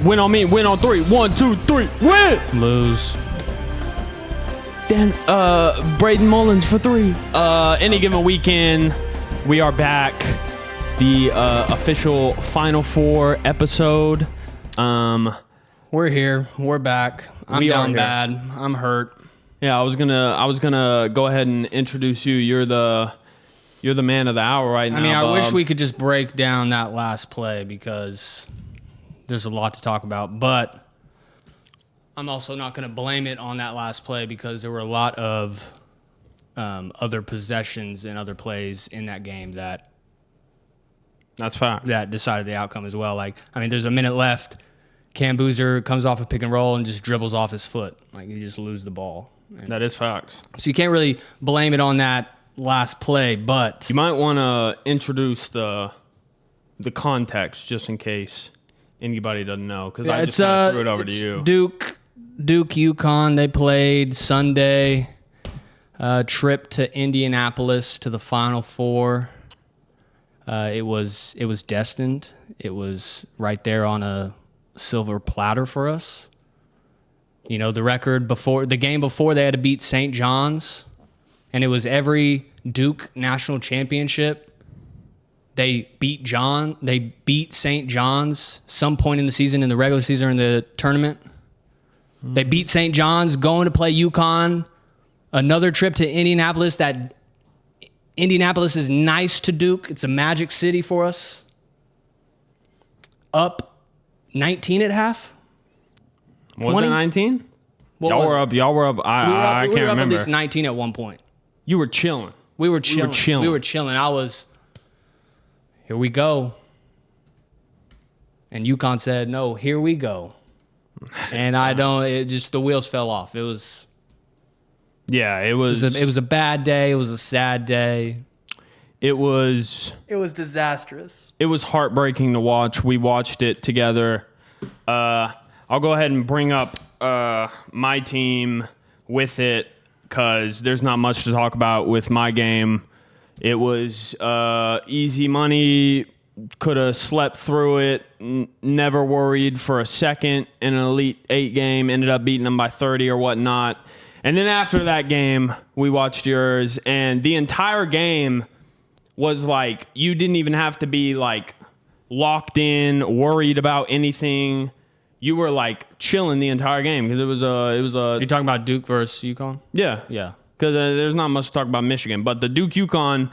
Win on me. Win on 3. 1, 2, 3. Win. Lose. Then Braden Mullins for 3. Any given weekend, we are back. The official Final Four episode. We're here. We're back. I'm down bad. I'm hurt. Yeah, I was gonna go ahead and introduce you. You're the man of the hour right now. I mean, I Bob. wish we could just break down that last play because there's a lot to talk about. But I'm also not going to blame it on that last play because there were a lot of other possessions and other plays in that game That's fact. that decided the outcome as well. Like, I mean, there's a minute left. Cam Boozer comes off a pick and roll and just dribbles off his foot. Like, you just lose the ball. That is facts. So you can't really blame it on that last play, but You might want to introduce the context just in case anybody doesn't know, because I just kinda threw it over to you. Duke, UConn, they played Sunday. Trip to Indianapolis to the Final Four. It was destined. It was right there on a silver platter for us. You know, the record before the game before they had to beat St. John's, and it was every Duke national championship. They beat St. John's some point in the season, in the regular season or in the tournament. They beat St. John's, going to play UConn. Another trip to Indianapolis. That Indianapolis is nice to Duke. It's a magic city for us. Up 19 at half. Was 20? it 19? What Y'all was were it? up. Y'all were up. I We can't were up remember. at least 19 at one point. You were chilling. We were chilling. chilling. I was, here we go. And UConn said, no, here we go. And the wheels fell off. It was It was a bad day. It was a sad day. It was disastrous. It was heartbreaking to watch. We watched it together. I'll go ahead and bring up my team with it because there's not much to talk about with my game. It was easy money. Could have slept through it. Never worried for a second in an Elite 8 game. Ended up beating them by 30 or whatnot. And then after that game, we watched yours. And the entire game was like, you didn't even have to be like locked in, worried about anything. You were like chilling the entire game because it was a. You talking about Duke versus UConn? Yeah. Because there's not much to talk about Michigan, but the Duke UConn,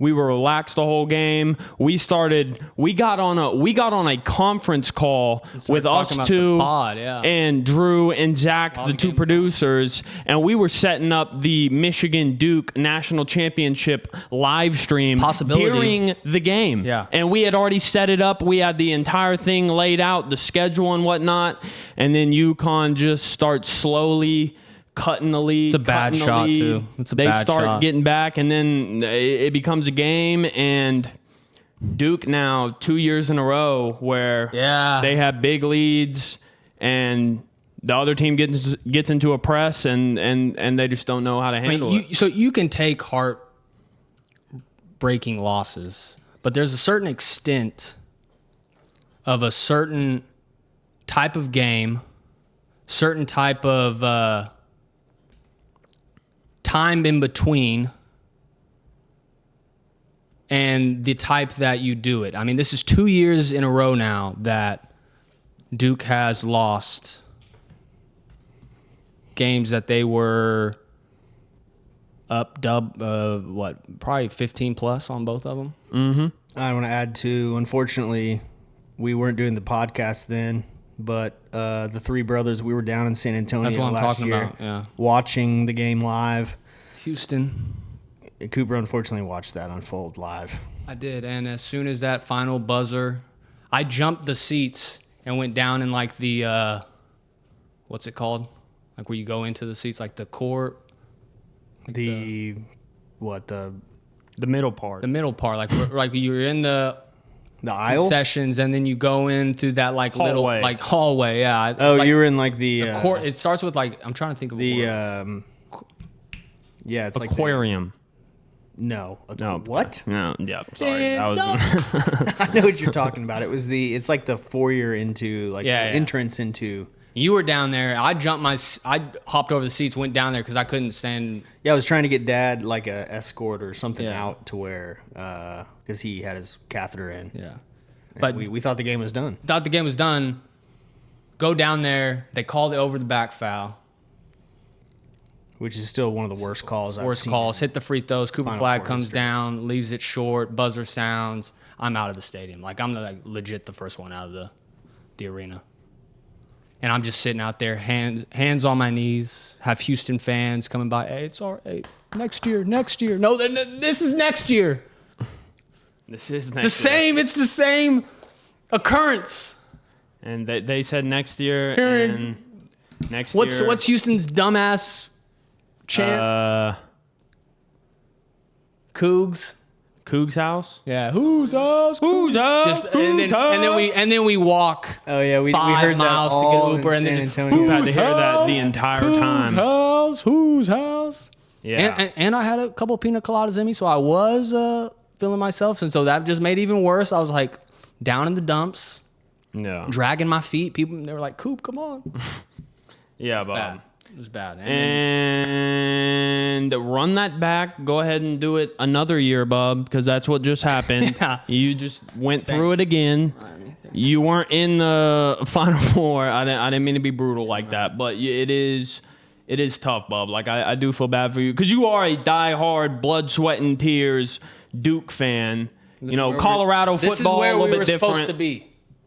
we were relaxed the whole game. We got on a conference call with us two and Drew and Zach, the two producers, and we were setting up the Michigan Duke National Championship live stream during the game. Yeah. And we had already set it up. We had the entire thing laid out, the schedule and whatnot, and then UConn just starts slowly cutting the lead. It's a bad shot, too. They start getting back, and then it becomes a game, and Duke now 2 years in a row where they have big leads, and the other team gets into a press, and they just don't know how to handle it. So you can take heart-breaking losses, but there's a certain extent of a certain type of game, certain type of time in between, and the type that you do it. I mean, this is 2 years in a row now that Duke has lost games that they were up probably 15 plus on both of them. Mm-hmm. I want to add to, unfortunately, we weren't doing the podcast then, but the three brothers, we were down in San Antonio last year watching the game live. Houston. Cooper unfortunately watched that unfold live. I did, and as soon as that final buzzer, I jumped the seats and went down in like the, what's it called? Like where you go into the seats, like the court. Like the middle part. The middle part, like you're in the aisle sessions, and then you go in through that like hallway. little like hallway. Yeah. Oh, you were in like the court. It starts with like, I'm trying to think of the yeah, it's like aquarium. No. No. What? No. Yeah. Sorry. That was. I know what you're talking about. It's like the foyer into entrance into. You were down there. I hopped over the seats, went down there because I couldn't stand. Yeah, I was trying to get Dad like a escort or something out to where because he had his catheter in. Yeah, but we thought the game was done. Go down there. They called it over the back foul, which is still one of the worst calls I've seen. Worst calls. Hit the free throws. Cooper flag comes down, leaves it short. Buzzer sounds. I'm out of the stadium. Like I'm legit the first one out of the arena. And I'm just sitting out there, hands on my knees, have Houston fans coming by. Hey, it's all right. Next year. No, this is next year. This is next year. It's the same occurrence. And they said next year. And next year. What's Houston's dumbass chant? Cougs house? Yeah. Whose house? And then we walk. Oh yeah, we 5 heard miles that to all get Uber, in and San then Antonio. You had to hear that the entire time. Whose house? Yeah. And I had a couple pina coladas in me, so I was feeling myself, and so that just made it even worse. I was like down in the dumps, dragging my feet. People, they were like, "Coop, come on." Yeah, Bob. It was bad. And run that back. Go ahead and do it another year, Bub, because that's what just happened. Yeah. You just went through it again. You weren't in the Final Four. I didn't mean to be brutal like that, but it is tough, Bub. Like, I do feel bad for you because you are a diehard, blood, sweat, and tears Duke fan. Colorado football a little bit different.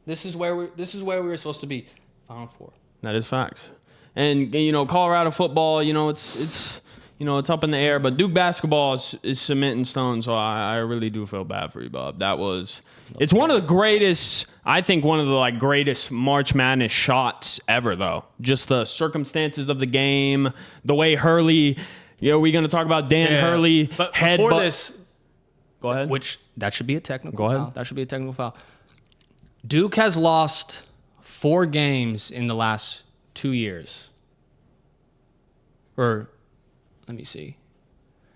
This is where we were supposed to be. Final Four. That is facts. And Colorado football, it's up in the air, but Duke basketball is cement and stone. So I really do feel bad for you, Bob. It's one of the greatest. I think one of the greatest March Madness shots ever, though. Just the circumstances of the game, the way Hurley. We're going to talk about Dan Hurley. But before this, go ahead. Which that should be a technical. Go ahead. Foul. That should be a technical foul. Duke has lost 4 games in the last 2 years. Or, let me see.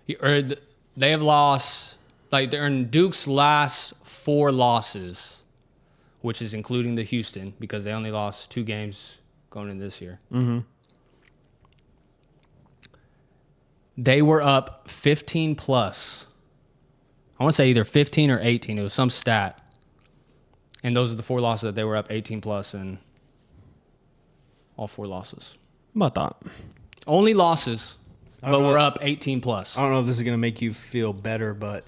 They have lost, they're in Duke's last 4 losses, which is including the Houston, because they only lost 2 games going in this year. Mm-hmm. They were up 15 plus. I want to say either 15 or 18. It was some stat. And those are the 4 losses that they were up 18 plus in all 4 losses. How about that? Only losses, but we're up 18 plus. I don't know if this is going to make you feel better, but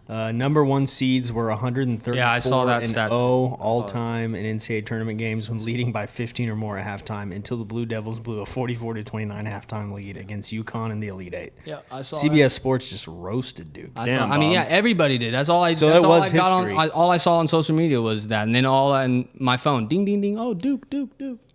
number 1 seeds were 134 I saw that stat. all time in NCAA tournament games when leading by 15 or more at halftime until the Blue Devils blew a 44-29 halftime lead against UConn in the Elite Eight. Yeah, I saw CBS Sports just roasted Duke. Everybody did. That's all I. So that's that all was I got history. all I saw on social media was that, and then all on my phone, ding, ding, ding. Oh, Duke.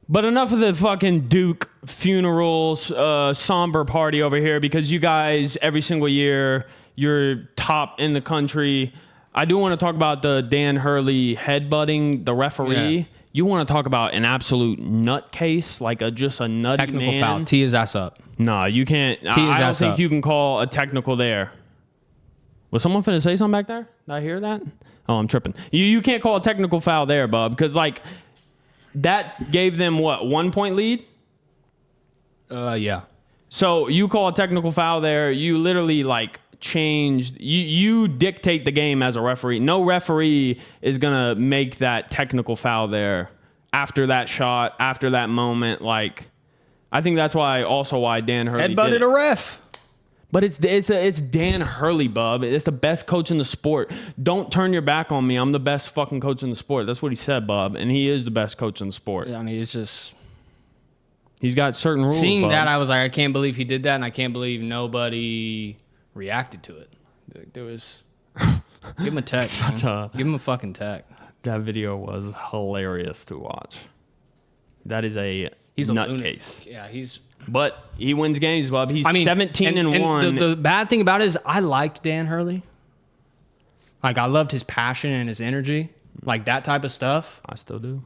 But enough of the fucking Duke funerals, somber party over here, because you guys, every single year, you're top in the country. I do want to talk about the Dan Hurley headbutting the referee. Yeah. You want to talk about an absolute nutcase, just a nutty technical man. Foul. Tee his ass up. No, you can't. I don't think you can call a technical there. Was someone finna say something back there? Did I hear that? Oh, I'm tripping. You can't call a technical foul there, Bub, because that gave them, 1 point lead? Yeah. So you call a technical foul there, you literally, changed. You dictate the game as a referee. No referee is going to make that technical foul there after that shot, after that moment. I think that's why Dan Hurley headbutted a ref. But it's Dan Hurley, Bub. It's the best coach in the sport. Don't turn your back on me. I'm the best fucking coach in the sport. That's what he said, Bub. And he is the best coach in the sport. Yeah, it's just... He's got certain rules, Seeing Bub. that, I was like, I can't believe he did that, and I can't believe nobody reacted to it. There was... Give him a tech, Give him a fucking tech. That video was hilarious to watch. That is he's nutcase. Yeah, he's... But he wins games, Bub. He's 17-1. The bad thing about it is I liked Dan Hurley. I loved his passion and his energy. That type of stuff. I still do.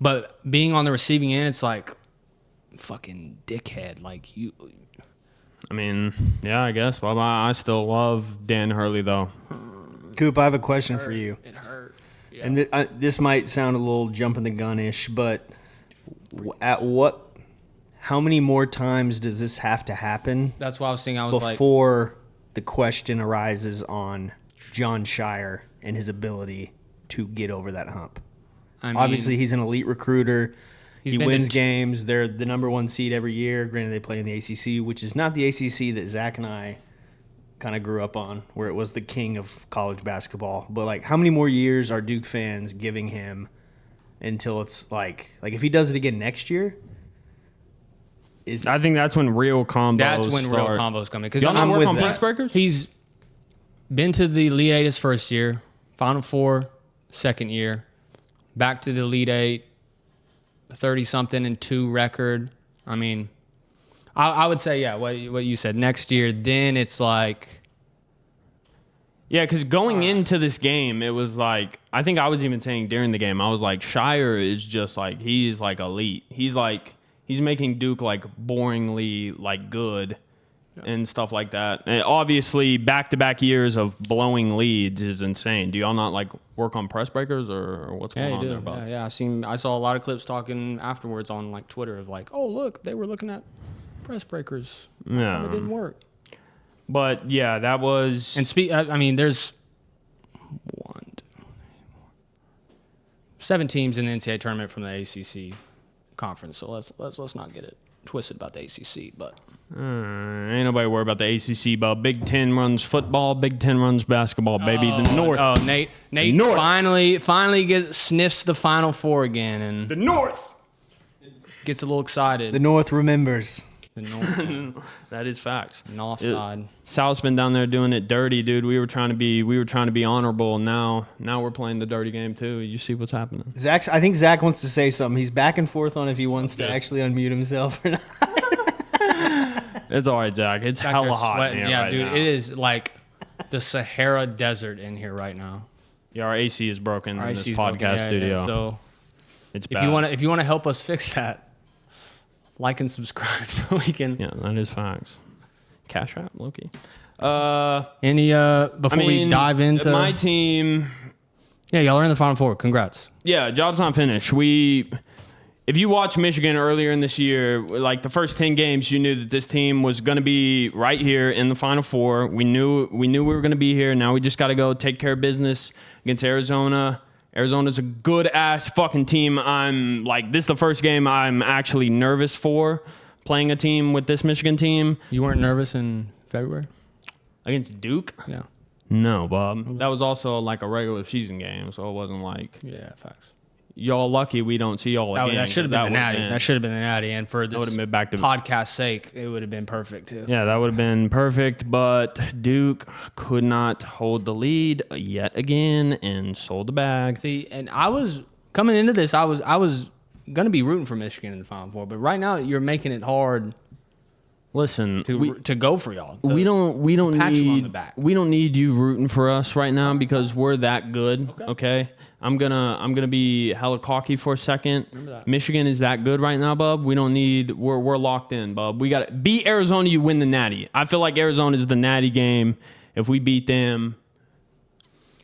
But being on the receiving end, it's fucking dickhead. I mean, yeah, I guess. Well, I still love Dan Hurley, though. Coop, I have a question for you. It hurt. Yeah. And this might sound a little jumping the gun-ish, but how many more times does this have to happen? That's what I was saying. I was before the question arises on John Shire and his ability to get over that hump. Obviously, he's an elite recruiter. He wins games. They're the number one seed every year. Granted, they play in the ACC, which is not the ACC that Zach and I kind of grew up on, where it was the king of college basketball. But, like, how many more years are Duke fans giving him until it's like if he does it again next year? I think that's when real combos real combos come in. Because y'all not work on that. Breakers? He's been to the Elite Eight his first year, Final Four second year, back to the Elite Eight, 30-something and 2 record. I mean, I would say, yeah, what you said. Next year, then it's like... Yeah, because going into this game, it was like... I think I was even saying during the game, I was like, Shire is just like... He's like elite. He's making Duke like boringly like good and stuff like that. And obviously, back-to-back years of blowing leads is insane. Do y'all not like work on press breakers or what's going on there? About? Yeah. I saw a lot of clips talking afterwards on like Twitter of like, oh look, they were looking at press breakers. Yeah, it didn't work. But yeah, that was. And I mean, there's 7 teams in the NCAA tournament from the ACC conference, so let's not get it twisted about the ACC, but ain't nobody worried about the ACC. But Big Ten runs football, Big Ten runs basketball, baby. The North. Oh, Nate North. finally sniffs the Final Four again, and the North gets a little excited. The North remembers. The North. That is facts. North side. South's been down there doing it dirty, dude. We were trying to be honorable. Now we're playing the dirty game too. You see what's happening. I think Zach wants to say something. He's back and forth on if he wants to actually unmute himself or not. It's all right, Zach. It's hella hot in here right dude. now. It is like the Sahara Desert in here right now. Yeah, our AC is broken in this podcast studio. Yeah. So it's if bad. you want to help us fix that, like and subscribe so we can. Yeah, that is facts. Cash App, Loki. We dive into my team. Yeah, y'all are in the Final Four. Congrats. Yeah, job's not finished. If you watch Michigan earlier in this year, like the first 10 games, you knew that this team was going to be right here in the Final Four. We knew we were going to be here. Now we just got to go take care of business against Arizona. Arizona's a good-ass fucking team. This is the first game I'm actually nervous for, playing a team with this Michigan team. You weren't nervous in February? Against Duke? Yeah. No, Bob. That was also like a regular season game, so it wasn't like... Yeah, facts. Y'all lucky we don't see y'all again. That should have been the natty. That should have been the natty. And for this podcast's sake, it would have been perfect, too. Yeah, that would have been perfect. But Duke could not hold the lead yet again and sold the bag. See, and I was coming into this, I was going to be rooting for Michigan in the Final Four. But right now, you're making it hard. Listen, to go for y'all. We don't pat you on the need back. We don't need you rooting for us right now because we're that good. Okay? I'm gonna be hella cocky for a second. Michigan is that good right now, bub. We don't need. We're locked in, bub. We got to beat Arizona. You win the natty. I feel like Arizona is the natty game. If we beat them,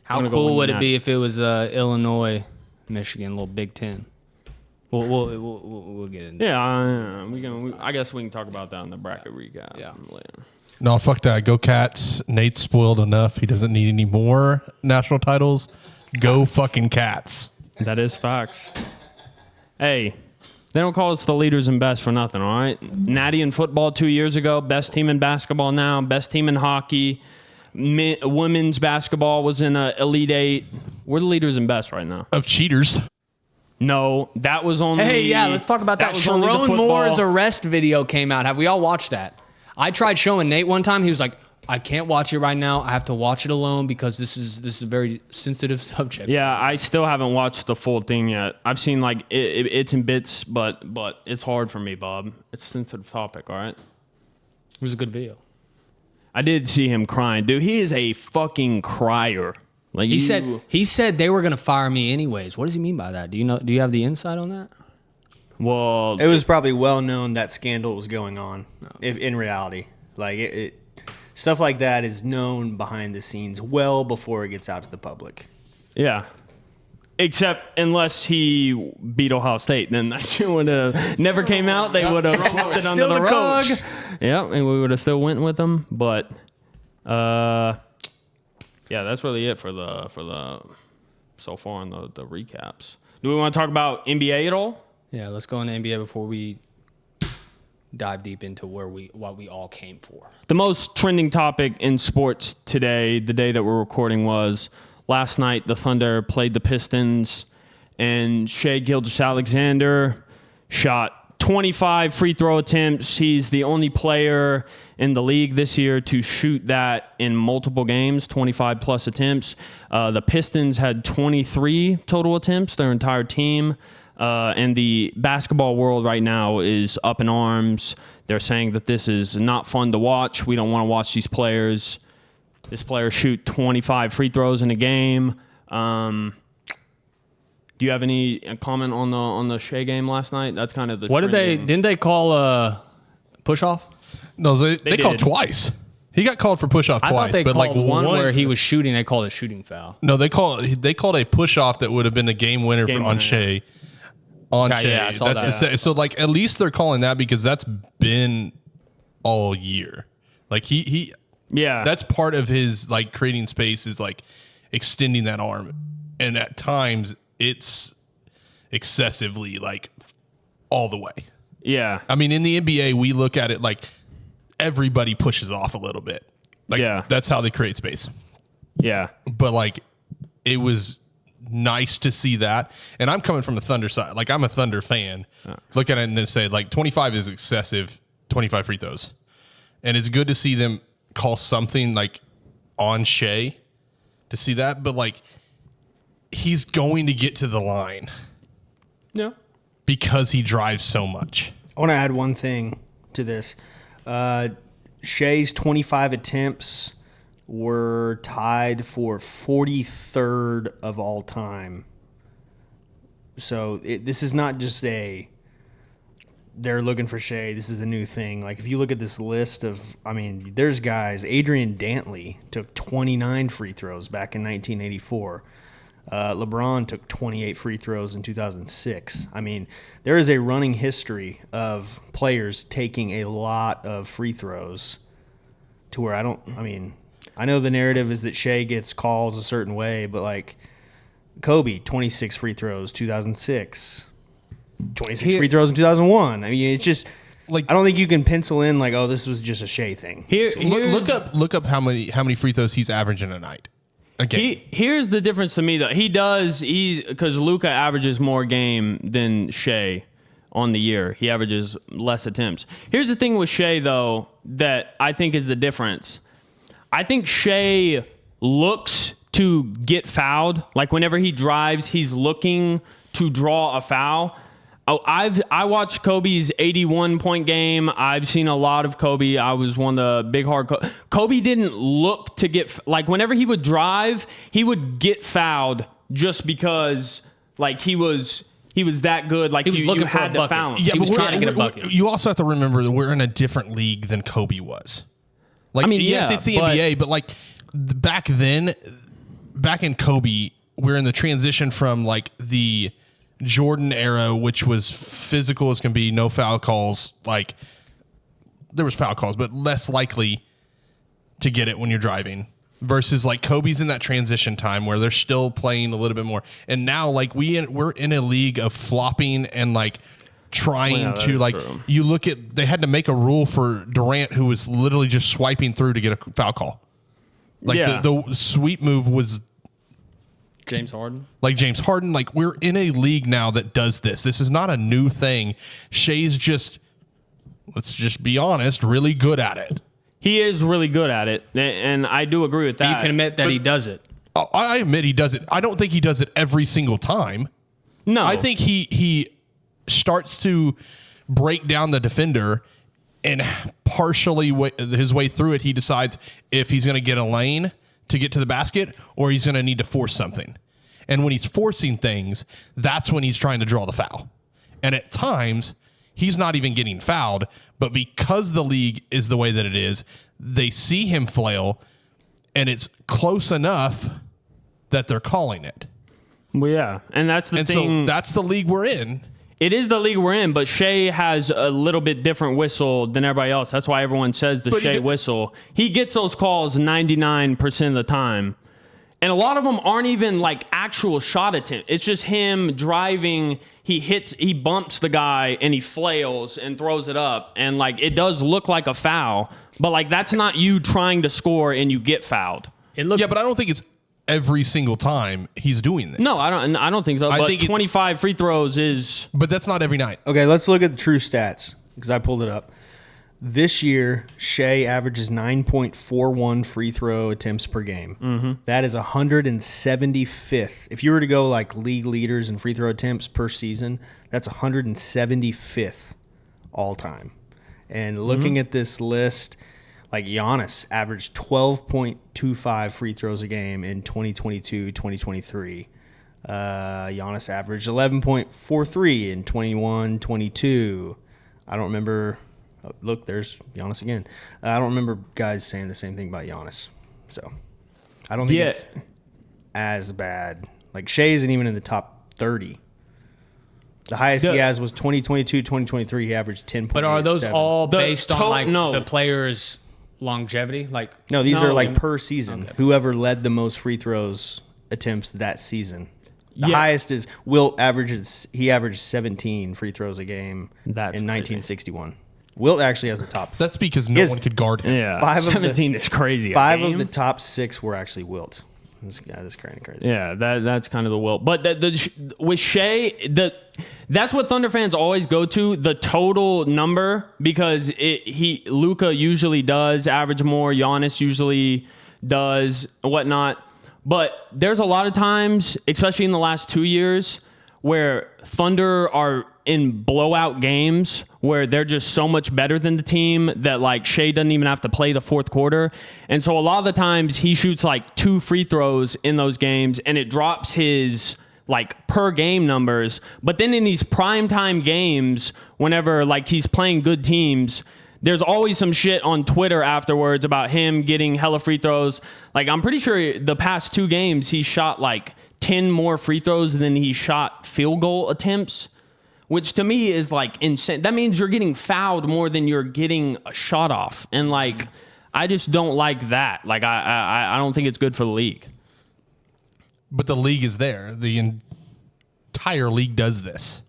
how cool would it be if it was Illinois, Michigan, little Big Ten? We'll get into. Yeah, I guess we can talk about that in the bracket recap. Yeah. Later. No, fuck that. Go Cats. Nate's spoiled enough. He doesn't need any more national titles. Go fucking Cats. That is facts. Hey, they don't call us the leaders and best for nothing, all right? Natty in football 2 years ago, best team in basketball now, best team in hockey. Women's basketball was in a Elite Eight. We're the leaders and best right now. Of cheaters. No, that was only... Hey, yeah, let's talk about that. Sharon Moore's arrest video came out. Have we all watched that? I tried showing Nate one time. He was like, I can't watch it right now. I have to watch it alone because this is a very sensitive subject. Yeah, I still haven't watched the full thing yet. I've seen like it's in bits, but it's hard for me, Bob. It's a sensitive topic, all right? It was a good video. I did see him crying, dude. He is a fucking crier. Like he said they were gonna fire me anyways. What does he mean by that? Do you have the insight on that? Well, it was probably well known that scandal was going on. In reality. Like stuff like that is known behind the scenes well before it gets out to the public. Yeah. Except unless he beat Ohio State, then that shit would have never came out. They would have swept it under the rug. Yeah, and we would have still went with them. But yeah, that's really it for the so far on the recaps. Do we want to talk about NBA at all? Yeah, let's go into NBA before we dive deep into what we all came for. The most trending topic in sports today, the day that we're recording, was last night the Thunder played the Pistons, and Shai Gilgeous-Alexander shot 25 free throw attempts. He's the only player in the league this year to shoot that in multiple games, 25-plus attempts. The Pistons had 23 total attempts, their entire team. And the basketball world right now is up in arms. They're saying that this is not fun to watch. We don't want to watch these players. This player shoot 25 free throws in a game. Do you have any comment on the Shai game last night? That's kind of the. What didn't they call a push off? No, they called twice. He got called for push off twice. I thought they but called like one where he was shooting. They called it a shooting foul. No, they called a push off that would have been the game winner on Shai. Yeah, I saw that. So like at least they're calling that because that's been all year. Like he that's part of his like creating space is like extending that arm, and at times it's excessively like all the way. Yeah. I mean, in the NBA, we look at it like everybody pushes off a little bit. Like that's how they create space. Yeah. But like it was nice to see that. And I'm coming from the Thunder side. Like I'm a Thunder fan. Look at it and then say like 25 is excessive, 25 free throws. And it's good to see them call something like on Shai to see that. But like he's going to get to the line. Yeah. Because he drives so much. I want to add one thing to this. Shai's 25 attempts were tied for 43rd of all time. So this is not just they're looking for Shai. This is a new thing. Like if you look at this list there's guys. Adrian Dantley took 29 free throws back in 1984. LeBron took 28 free throws in 2006. I mean, there is a running history of players taking a lot of free throws to where I know the narrative is that Shai gets calls a certain way, but like Kobe, 26 free throws, 2006, 26 free throws in 2001. I mean, it's just like I don't think you can pencil in like, oh, this was just a Shai thing. Look up how many free throws he's averaging a night. Okay. Here's the difference to me though. Because Luka averages more game than Shai on the year. He averages less attempts. Here's the thing with Shai though that I think is the difference. I think Shai looks to get fouled. Like whenever he drives, he's looking to draw a foul. I watched Kobe's 81-point game. I've seen a lot of Kobe. I was one of the big hard. Kobe didn't look to get like whenever he would drive, he would get fouled just because like he was that good. Like he was looking you had to foul him. Yeah, he was trying to get a bucket. You also have to remember that we're in a different league than Kobe was. Like, yes, it's the NBA, but like back then, back in Kobe, we're in the transition from like the Jordan era, which was physical as can be, no foul calls. Like there was foul calls, but less likely to get it when you're driving. Versus like Kobe's in that transition time where they're still playing a little bit more. And now like we're in a league of flopping and like trying to like true. You look at they had to make a rule for Durant who was literally just swiping through to get a foul call. Like the sweep move was James Harden. Like James Harden, like we're in a league now that does this. This is not a new thing. Shai's just, let's just be honest, really good at it. He is really good at it, and I do agree with that. You can admit that he does it. I admit he does it. I don't think he does it every single time. No. I think he starts to break down the defender and partially his way through it, he decides if he's going to get a lane to get to the basket or he's going to need to force something. And when he's forcing things, that's when he's trying to draw the foul. And at times, he's not even getting fouled, but because the league is the way that it is, they see him flail, and it's close enough that they're calling it. Well, yeah, and that's the thing. So that's the league we're in. It is the league we're in, but Shea has a little bit different whistle than everybody else. That's why everyone says the Shea whistle. He gets those calls 99% of the time. And a lot of them aren't even like actual shot attempt. It's just him driving. He bumps the guy and he flails and throws it up. And like, it does look like a foul, but like, that's not you trying to score and you get fouled. Yeah, but I don't think it's every single time he's doing this. No, I don't think so. But think 25 free throws is. But that's not every night. Okay, let's look at the true stats because I pulled it up. This year, Shea averages 9.41 free throw attempts per game. Mm-hmm. That is 175th. If you were to go like league leaders in free throw attempts per season, that's 175th all time. And looking at this list, like Giannis averaged 12.25 free throws a game in 2022-2023. Giannis averaged 11.43 in 21-22. I don't remember. Oh, look, there's Giannis again. I don't remember guys saying the same thing about Giannis. So I don't think it's as bad. Like Shea isn't even in the top 30. The highest he has was 2022-2023. He averaged 10. But are those all based on the player's longevity? Like no, these are like per season. Okay. Whoever led the most free throws attempts that season. The highest is Wilt averages. He averaged 17 free throws a game in 1961. Wilt actually has the top. That's because no one could guard him. Yeah, 17 is crazy. 5 of the top 6 were actually Wilt. This guy is kind of crazy. Yeah, that's kind of the Wilt. But with Shea, that's what Thunder fans always go to, the total number, because Luka usually does average more, Giannis usually does, whatnot. But there's a lot of times, especially in the last 2 years, where Thunder are in blowout games where they're just so much better than the team that like Shea doesn't even have to play the fourth quarter. And so a lot of the times he shoots like 2 free throws in those games and it drops his like per game numbers. But then in these primetime games, whenever like he's playing good teams, there's always some shit on Twitter afterwards about him getting hella free throws. Like I'm pretty sure the past 2 games he shot like 10 more free throws than he shot field goal attempts, which to me is like insane. That means you're getting fouled more than you're getting a shot off. And like, I just don't like that. Like, I don't think it's good for the league. But the league is there. The entire league does this.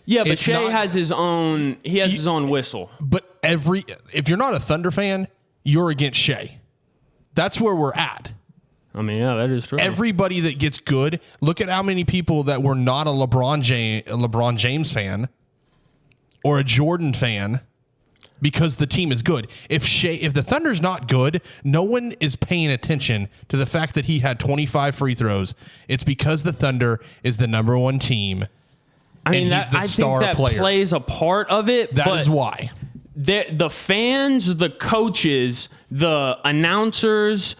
Yeah, but Shea has his own. He has his own whistle. But if you're not a Thunder fan, you're against Shea. That's where we're at. I mean, yeah, that is true. Everybody that gets good, look at how many people that were not a LeBron James fan or a Jordan fan because the team is good. If the Thunder's not good, no one is paying attention to the fact that he had 25 free throws. It's because the Thunder is the number 1 team. I mean, I think that plays a part of it. That is why. The fans, the coaches, the announcers,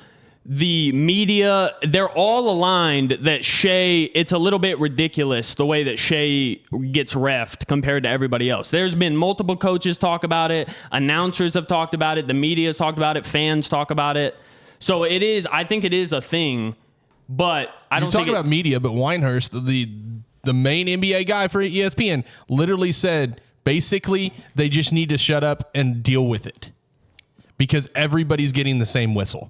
the media, they're all aligned that Shea, it's a little bit ridiculous the way that Shea gets reffed compared to everybody else. There's been multiple coaches talk about it. Announcers have talked about it. The media has talked about it. Fans talk about it. So I think it is a thing, but I don't think... You talk about media, but Weinhurst, the main NBA guy for ESPN, literally said, basically, they just need to shut up and deal with it because everybody's getting the same whistle.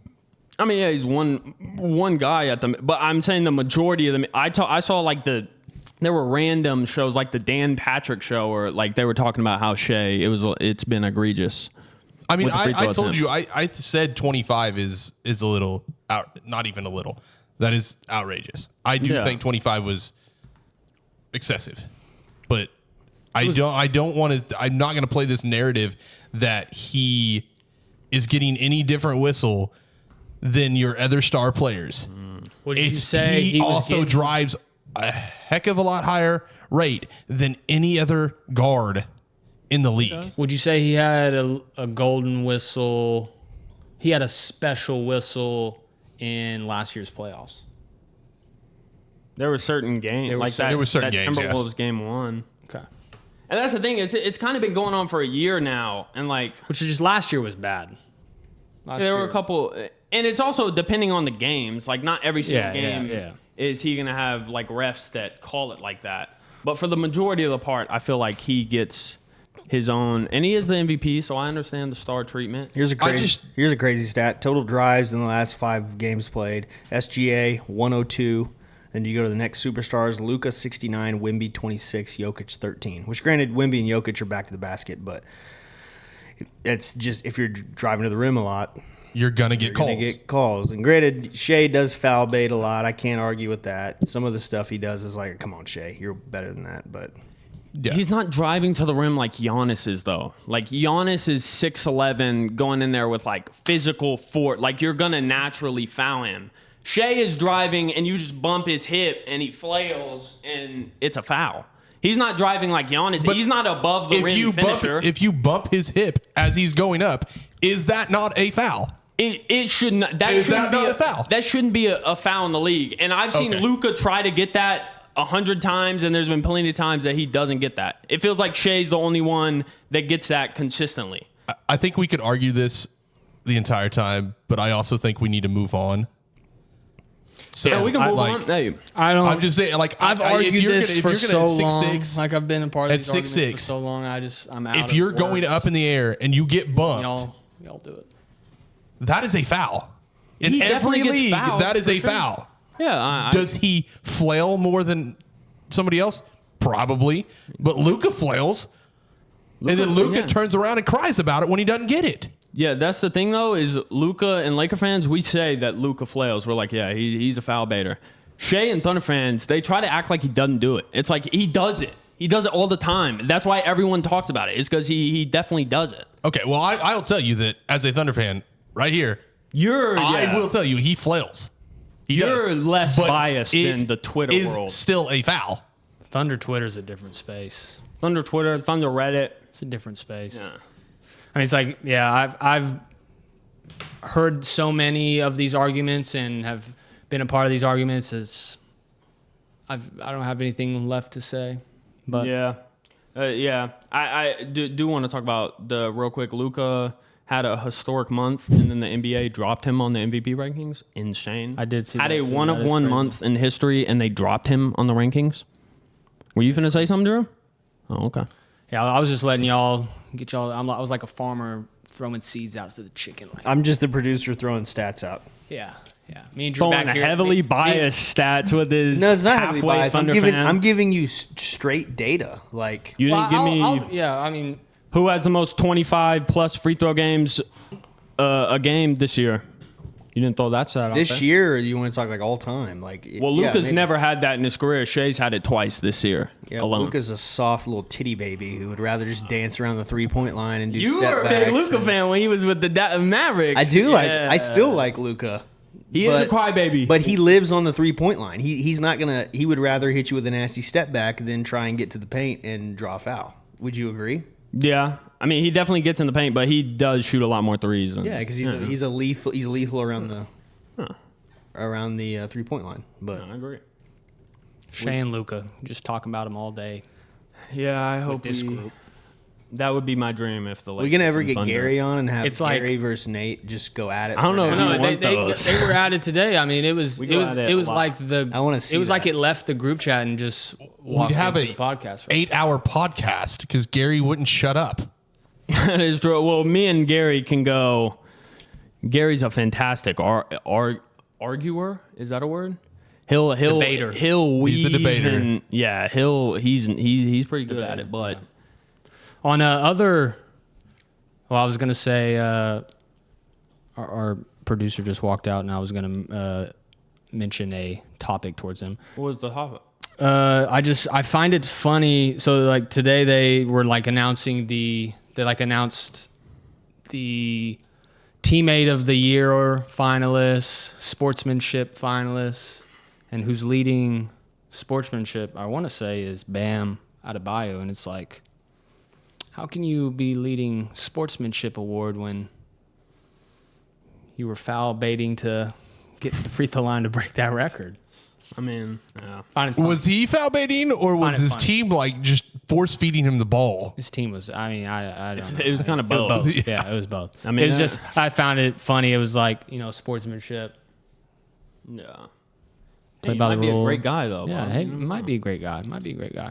I mean, yeah, he's one guy at the, but I'm saying the majority of them. I saw like there were random shows like the Dan Patrick show, or like they were talking about how Shea it's been egregious. I mean, I told you, I said 25 is a little not even a little. That is outrageous. I do think 25 was excessive, but I don't want to. I'm not going to play this narrative that he is getting any different whistle than your other star players. Would you say he also drives a heck of a lot higher rate than any other guard in the league? Would you say he had a golden whistle? He had a special whistle in last year's playoffs. There were certain games like that. There were certain games. Timberwolves game 1. Okay. And that's the thing. It's kind of been going on for a year now, and like, which is just last year was bad. There were a couple, and it's also depending on the games. Like, not every single game is he gonna have like refs that call it like that. But for the majority of the part, I feel like he gets his own, and he is the MVP, so I understand the star treatment. Here's a crazy stat: total drives in the last 5 games played. SGA 102. Then you go to the next superstars: Luka 69, Wemby 26, Jokic 13. Which, granted, Wemby and Jokic are back to the basket, but it's just if you're driving to the rim a lot, you're gonna get calls. And granted, Shea does foul bait a lot. I can't argue with that. Some of the stuff he does is like, come on, Shea, you're better than that. But he's not driving to the rim like Giannis is, though. Like, Giannis is 6'11", going in there with like physical force. Like, you're gonna naturally foul him. Shea is driving and you just bump his hip and he flails and it's a foul. He's not driving like Giannis. But he's not above the rim finisher. If you bump his hip as he's going up, is that not a foul? It should not. That shouldn't be a foul. That shouldn't be a foul in the league. And I've seen Luka try to get that 100 times, and there's been plenty of times that he doesn't get that. It feels like Shea's the only one that gets that consistently. I think we could argue this the entire time, but I also think we need to move on. So yeah, we can move on. Hey, I'm just saying, like, I've argued this for so long. Like, I've been a part of these arguments for so long. I'm out. If you're going up in the air and you get bumped, y'all do it. That is a foul. In every league, that is a foul. Yeah. Does he flail more than somebody else? Probably. But Luka flails, and then Luka turns around and cries about it when he doesn't get it. Yeah, that's the thing, though, is Luka and Laker fans, we say that Luka flails. We're like, yeah, he's a foul baiter. Shea and Thunder fans, they try to act like he doesn't do it. It's like he does it. He does it all the time. That's why everyone talks about it. It's because he definitely does it. Okay, well, I'll tell you that as a Thunder fan, right here, I will tell you he flails. You're less biased than the Twitter world. It's still a foul. Thunder Twitter's a different space. Thunder Twitter, Thunder Reddit. It's a different space. Yeah. I mean, it's like, I've heard so many of these arguments and have been a part of these arguments. I don't have anything left to say. But I do want to talk about real quick. Luka had a historic month, and then the NBA dropped him on the MVP rankings. Insane. I did see had that a too. one of one month in history, and they dropped him on the rankings. Were you finna say something, Drew? Oh, okay. Yeah, I was just letting y'all get y'all. I was like a farmer throwing seeds out to the chicken. I'm just the producer throwing stats out. Yeah. Me and Drew back here. Heavily biased stats with his. No, it's not heavily biased. Fan. I'm giving you straight data. Like, you didn't give me. I mean, who has the most 25 plus free throw games a game this year? You didn't throw that stat out this year. Or you want to talk like all time? Like, Luka's never had that in his career. Shea's had it twice this year. Yeah, alone. Luka's a soft little titty baby who would rather just dance around the 3-point line and do step backs. You were a big Luka fan when he was with the Mavericks. I do I still like Luka. He is a crybaby. But he lives on the 3-point line. He's not gonna. He would rather hit you with a nasty step back than try and get to the paint and draw a foul. Would you agree? Yeah. I mean, he definitely gets in the paint, but he does shoot a lot more threes. Yeah, because he's lethal around the 3-point line. But I agree. Shea and Luka, just talking about him all day. Yeah, I hope this group. That would be my dream if the Lakers. We can ever get Thunder. Gary on and have Gary versus Nate just go at it. I don't know. They were at it today. I mean, it was like I want to see. It was like it left the group chat and just walked We'd have into the podcast. 8-hour podcast because Gary wouldn't shut up. That is true. Well, me and Gary can go. Gary's a fantastic arguer. Is that a word? He'll debater. He'll weave. He's a debater. And, yeah, he's pretty good at it. But on other, well, I was gonna say our producer just walked out, and I was gonna mention a topic towards him. What was the topic? I find it funny. So like today they were like announced the teammate of the year finalists, sportsmanship finalists, and who's leading sportsmanship, I want to say, is Bam Adebayo. And it's like, how can you be leading sportsmanship award when you were foul baiting to get to the free throw line to break that record? I mean, was he foul baiting or was his team like just force feeding him the ball? His team was. I mean, I don't know. It was kind of both. Yeah, it was both. I mean, it was just. I found it funny. It was like sportsmanship. Yeah. Play He by might the be a rule. great guy though. Yeah, bro. hey, might be a great guy.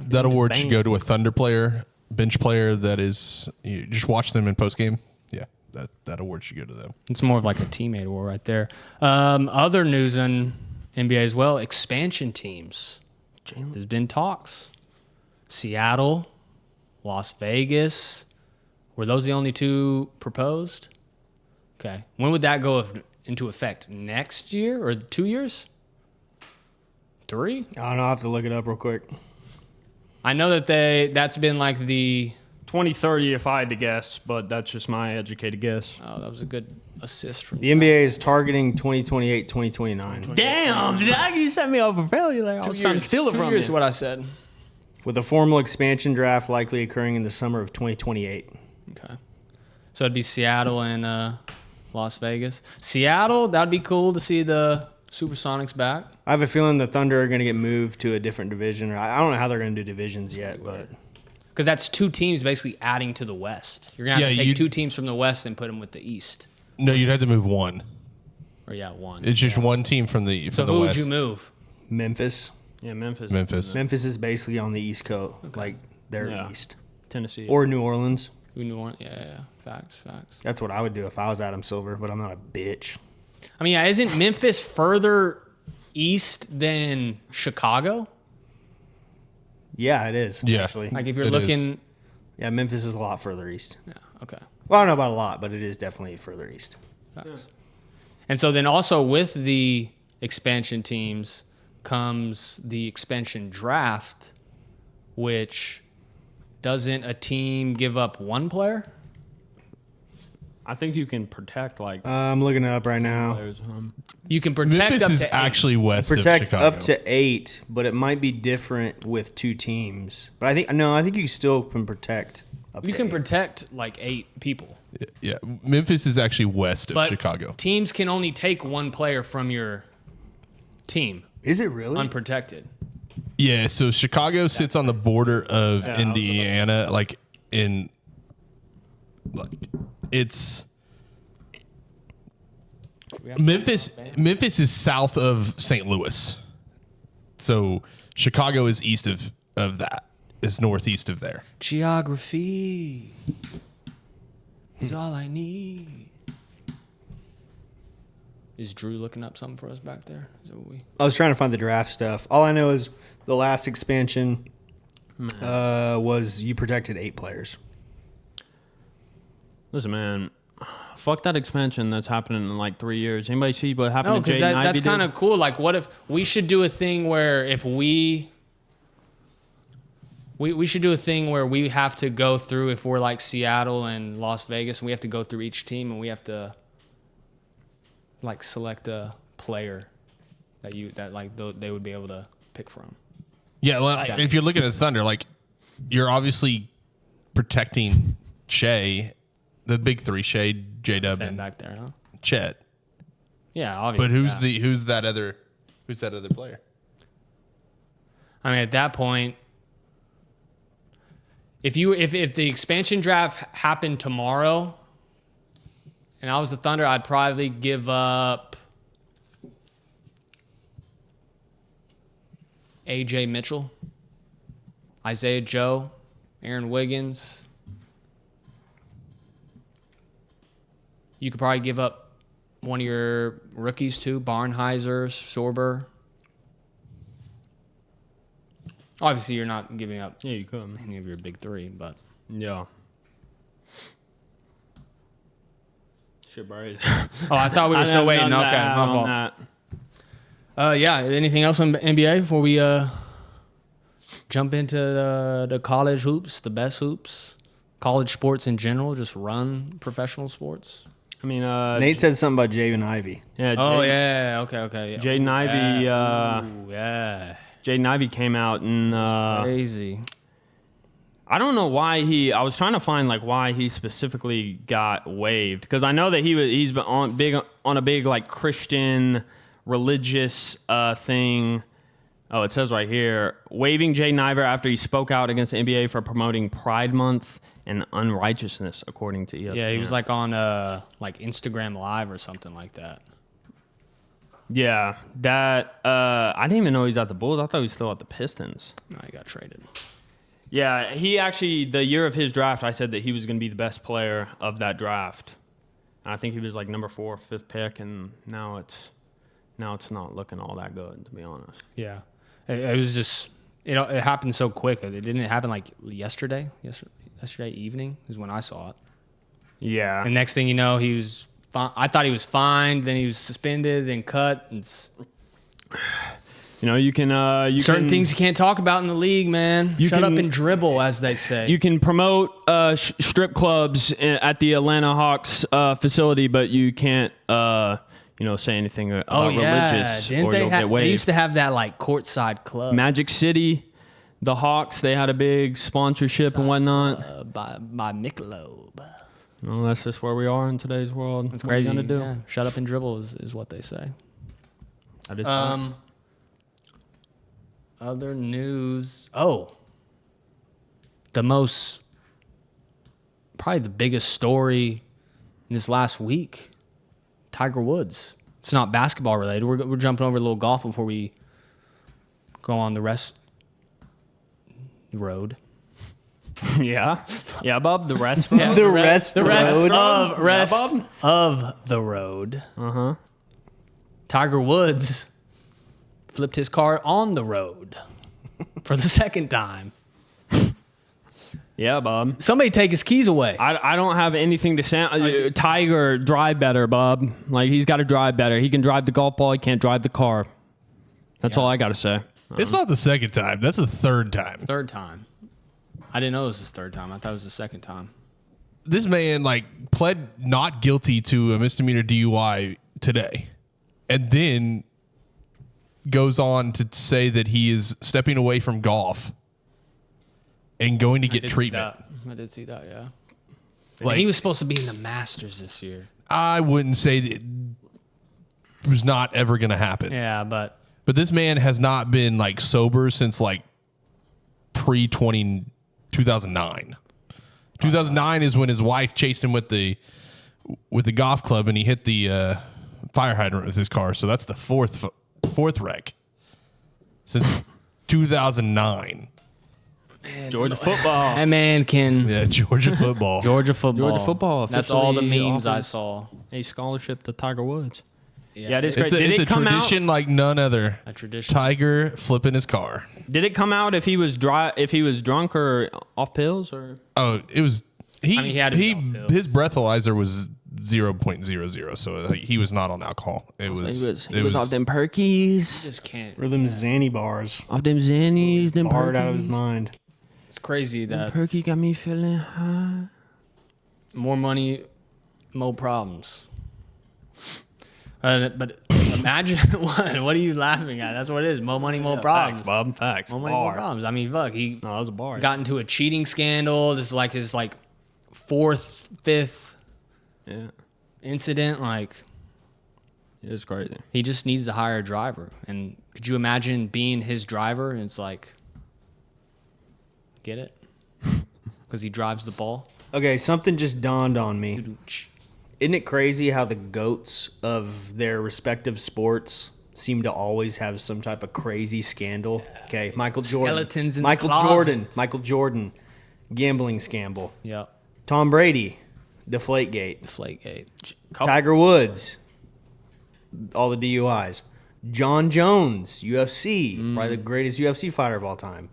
That award should go to a Thunder player, bench player that is. You just watch them in post game. Yeah, that award should go to them. It's more of like a teammate award right there. Other news in NBA as well. Expansion teams. There's been talks. Seattle, Las Vegas. Were those the only two proposed? Okay. When would that go into effect? Next year or 2 years? 3? I don't know. I'll have to look it up real quick. I know that's been like the 2030 if I had to guess, but that's just my educated guess. Oh, that was a good assist from The NBA is targeting 2028, 2029. Damn, Zach, you set me up for failure. Like I was trying to steal it from you. Here's what I said. With a formal expansion draft likely occurring in the summer of 2028. Okay. So it'd be Seattle and Las Vegas. Seattle, that'd be cool to see the Supersonics back. I have a feeling the Thunder are going to get moved to a different division. I don't know how they're going to do divisions yet, but because that's two teams basically adding to the West. You're going to have to take two teams from the West and put them with the East. No, you'd have to move one. Or one. It's just one team from the So who would you move? Memphis. Yeah, Memphis. Memphis is basically on the East Coast, like they're east. Tennessee. Or New Orleans. New Orleans. Yeah. Facts. That's what I would do if I was Adam Silver, but I'm not a bitch. I mean, isn't Memphis further east than Chicago? Yeah, it is. Yeah. Actually. Like if you're looking. Yeah, Memphis is a lot further east. Yeah. Okay. Well, I don't know about a lot, but it is definitely further east. Facts. And so then also with the expansion teams comes the expansion draft, which doesn't a team give up one player? I think you can protect I'm looking it up right now. players. You can protect Memphis up is to actually west Protect of Chicago. up to 8, but it might be different with 2 teams. But I think you still can protect up you to can 8. protect like 8 people. Yeah, Memphis is actually west of But Chicago. teams can only take one player from your team Is it really? unprotected. Yeah, so Chicago sits on the border of Indiana, it's Memphis is south of St. Louis. So Chicago is east of that. Is northeast of there. Geography is all I need. Is Drew looking up something for us back there? Is that what I was trying to find the draft stuff. All I know is the last expansion was you protected 8 players. Listen, man. Fuck that expansion that's happening in like 3 years. Anybody see what happened to Jaden Ivey? That's kind of cool. Like, what if we should do a thing where if we should do a thing where we have to go through, if we're like Seattle and Las Vegas, and we have to go through each team and we have to like select a player that they would be able to pick from. Yeah, well, if you're looking at Thunder, like you're obviously protecting Shea, the big 3, Shea, J-Dub, and back there, huh? Chet. Yeah, obviously. But who's that other player? I mean, at that point, if the expansion draft happened tomorrow, and I was the Thunder, I'd probably give up AJ Mitchell, Isaiah Joe, Aaron Wiggins. You could probably give up one of your rookies too, Barnheiser, Sorber. Obviously, you're not giving up you could. any of your big 3, but Yeah. Shit, bro. oh, I thought we were still waiting. Okay, my fault. Yeah. Anything else on NBA before we jump into the college hoops, the best hoops, college sports in general, just run professional sports? I mean, Nate said something about Jaden Ivey. Yeah. Okay. Yeah. Jaden Ivey. Yeah. Jaden Ivey came out and Crazy. I don't know why I was trying to find like why he specifically got waived, because I know that he's been on a big like Christian religious thing, Oh, it says right here, waiving Jay Niver after he spoke out against the NBA for promoting Pride Month and unrighteousness, according to ESPN. Yeah, he was like on like Instagram Live or something like that. Yeah, that I didn't even know he's at the Bulls. I thought he was still at the Pistons. No, he got traded. Yeah, he actually, the year of his draft, I said that he was going to be the best player of that draft. And I think he was like number 4 or 5th pick, and now it's not looking all that good, to be honest. Yeah, it was just it happened so quick. It didn't happen like yesterday. Yesterday evening is when I saw it. Yeah. And next thing you know, he was. I thought he was fined. Then he was suspended. Then cut. And you know, you can certain things you can't talk about in the league, man. Shut up and dribble, as they say. You can promote strip clubs at the Atlanta Hawks facility, but you can't. Say anything about religious, Didn't or they you'll get waived. They used to have that like courtside club. Magic City, the Hawks, they had a big sponsorship and whatnot. By Michelob. No, that's just where we are in today's world. It's crazy. What are you gonna do? Yeah. Shut up and dribble is what they say. I just other news. Probably the biggest story in this last week. Tiger Woods. It's not basketball related. We're jumping over a little golf before we go on the rest road. yeah, Bob. The rest. The rest of the road. Uh-huh. Tiger Woods flipped his car on the road for the second time. Yeah, Bob. Somebody take his keys away. I don't have anything to say. Tiger, drive better, Bob. Like, he's got to drive better. He can drive the golf ball. He can't drive the car. That's all I got to say. It's not the second time. That's the third time. Third time. I didn't know it was his third time. I thought it was the second time. This man, pled not guilty to a misdemeanor DUI today. And then goes on to say that he is stepping away from golf and going to get treatment. I did see that, yeah. And he was supposed to be in the Masters this year. I wouldn't say that it was not ever going to happen. Yeah, but this man has not been sober since pre-2009. 2009 is when his wife chased him with the golf club and he hit the fire hydrant with his car. So that's the fourth wreck since 2009. Man, Georgia football. That man can. Yeah, Georgia football. Georgia football. Georgia football. That's all the memes I saw. A scholarship to Tiger Woods. Yeah, it is great. It's a tradition like none other. A tradition. Tiger flipping his car. Did it come out if he was drunk or off pills or? Oh, it was. He had to be off pills. His breathalyzer was 0.00, so he was not on alcohol. He was off them perkies. Just can't. Or them Xanny bars. Off them Xannies, them Barred perkies. out of his mind. It's crazy that Perky got me feeling high. more money, more problems. But imagine what are you laughing at? That's what it is. More money, more problems. Facts, Bob. Facts. More money, more problems. I mean, fuck. He No, that was a bar. got into a cheating scandal. This is his fourth, fifth incident. It is crazy. He just needs to hire a driver. And could you imagine being his driver? And it's get it? Because he drives the ball. Okay, something just dawned on me. Isn't it crazy how the GOATs of their respective sports seem to always have some type of crazy scandal? Okay, Michael Jordan. Skeletons in Michael the closet. Michael Jordan, gambling scandal. Yep. Tom Brady, Deflategate. Deflategate. Tiger Woods, all the DUIs. John Jones, UFC, probably the greatest UFC fighter of all time.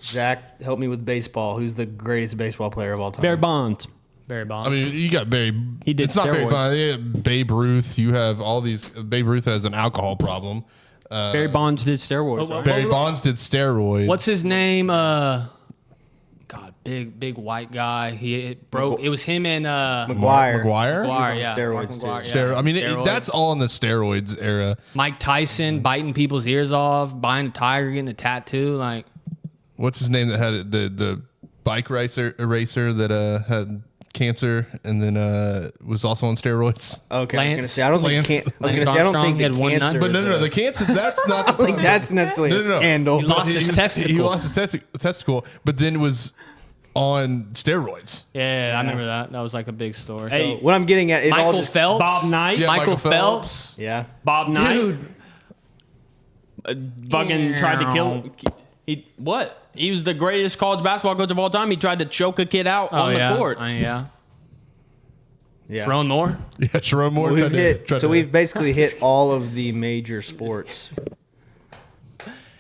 Zach, help me with baseball. Who's the greatest baseball player of all time? Barry Bonds. Barry Bonds. I mean, you got Barry. He did It's not Barry steroids. Bonds. Yeah, Babe Ruth. You have all these. Babe Ruth has an alcohol problem. Barry Bonds did steroids. Right? Barry Bonds did steroids. What's his name? God, big white guy. It was him and McGuire. McGuire? McGuire, yeah. steroids Mark too. McGuire, yeah. I mean, Steroids. that's all in the steroids era. Mike Tyson biting people's ears off, buying a tiger, getting a tattoo. What's his name that had the bike eraser that had cancer and then was also on steroids. Okay, Lance, I was gonna say I don't think the cancer. But no, the cancer. That's not. I don't think that's necessarily a scandal. He lost his testicle. He lost his testicle, but then was on steroids. Yeah, I remember that. That was like a big story. Hey, what I'm getting at, Michael Phelps, Bob Knight, Yeah, Michael Phelps. Yeah, Bob Knight, Dude, fucking tried to kill. What? He was the greatest college basketball coach of all time. He tried to choke a kid out on the court. Yeah. yeah. Sharon Moore. Yeah, Sharon Moore. We've basically hit all of the major sports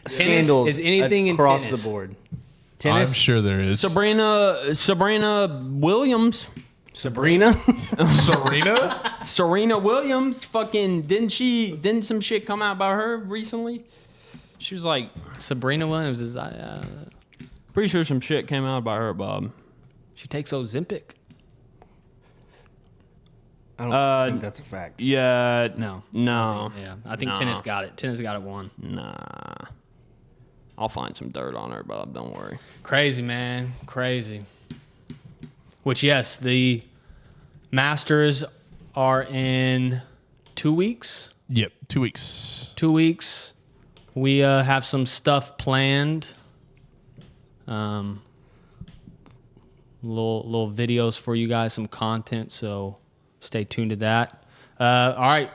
scandals Is anything across in tennis? the board. Tennis. I'm sure there is. Serena Williams. Sabrina. Serena Williams. Fucking didn't some shit come out about her recently? She was like, Sabrina Williams is pretty sure some shit came out about her, Bob. she takes Ozempic. I don't think that's a fact. Yeah. No. Yeah, I think Nah. tennis got it. Tennis got it won. Nah. I'll find some dirt on her, Bob. Don't worry. Crazy, man. Crazy. Which, yes, the Masters are in 2 weeks. Yep, 2 weeks. 2 weeks. We have some stuff planned. Little videos for you guys, some content, so stay tuned to that. All right,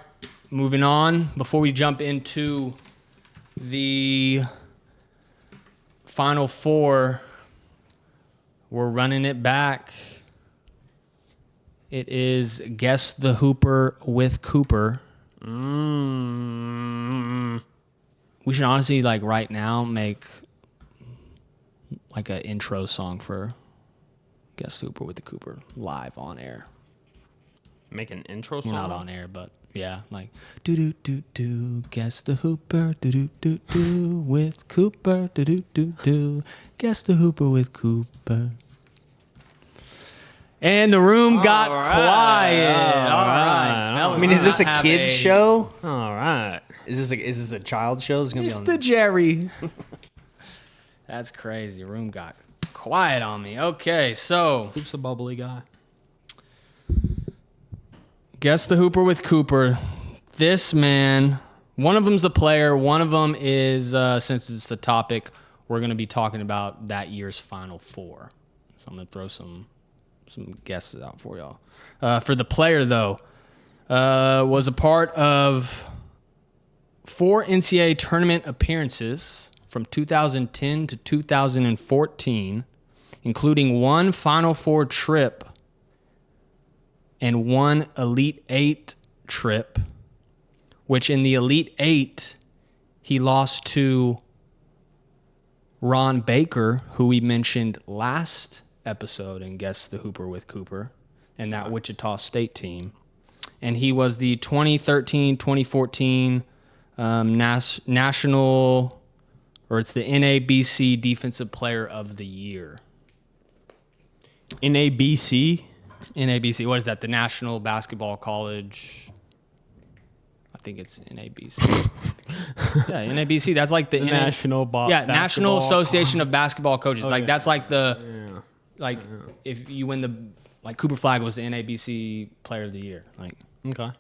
moving on. Before we jump into the Final Four, we're running it back. It is Guess the Hooper with Cooper. We should honestly, like right now, make like an intro song for Guess the Hooper with the Cooper live on air. Make an intro song? Not on air, but yeah, like do do do do. Guess the Hooper, do do do do with Cooper, do do do do. Guess the Hooper with Cooper. And the room got quiet. All right. I mean, is this a kids show? All right. Is this a child show? It's gonna be on. Mr. Jerry. That's crazy. Room got quiet on me. Okay, so Who's the bubbly guy? Guess the Hooper with Cooper. This man, one of them's a player. One of them is, since it's the topic, we're going to be talking about that year's Final Four. So I'm going to throw some guesses out for y'all. For the player, though, was a part of 4 NCAA tournament appearances from 2010 to 2014, including 1 Final Four trip and 1 Elite 8 trip, which in the Elite 8, he lost to Ron Baker, who we mentioned last episode and Guess the Hooper with Cooper, and that Wichita State team. And he was the 2013-2014 national, or it's the NABC Defensive Player of the Year. NABC? NABC, what is that? The National Basketball College. I think it's NABC. Yeah, NABC. That's like the National National Association of Basketball Coaches. Like that's like the if you win the Cooper Flagg was the NABC Player of the Year. Like Okay.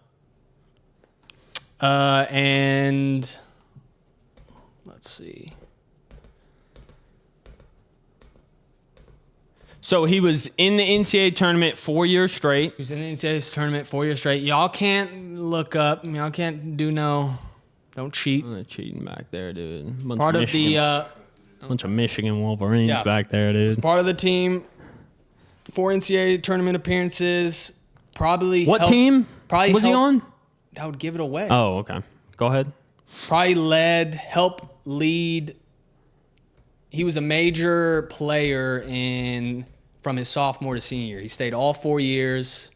And let's see. So he was in the NCAA tournament 4 years straight. He was in the NCAA tournament 4 years straight. Y'all can't look up. Y'all can't do no. Don't cheat. Cheating back there, dude. Part of the bunch of Michigan Wolverines Yeah. back there, dude. part of the team. 4 NCAA tournament appearances. Probably What helped- team Probably was he helped- on? That would give it away. Oh, okay. Go ahead. Probably helped lead. He was a major player from his sophomore to senior year. He stayed all 4 years.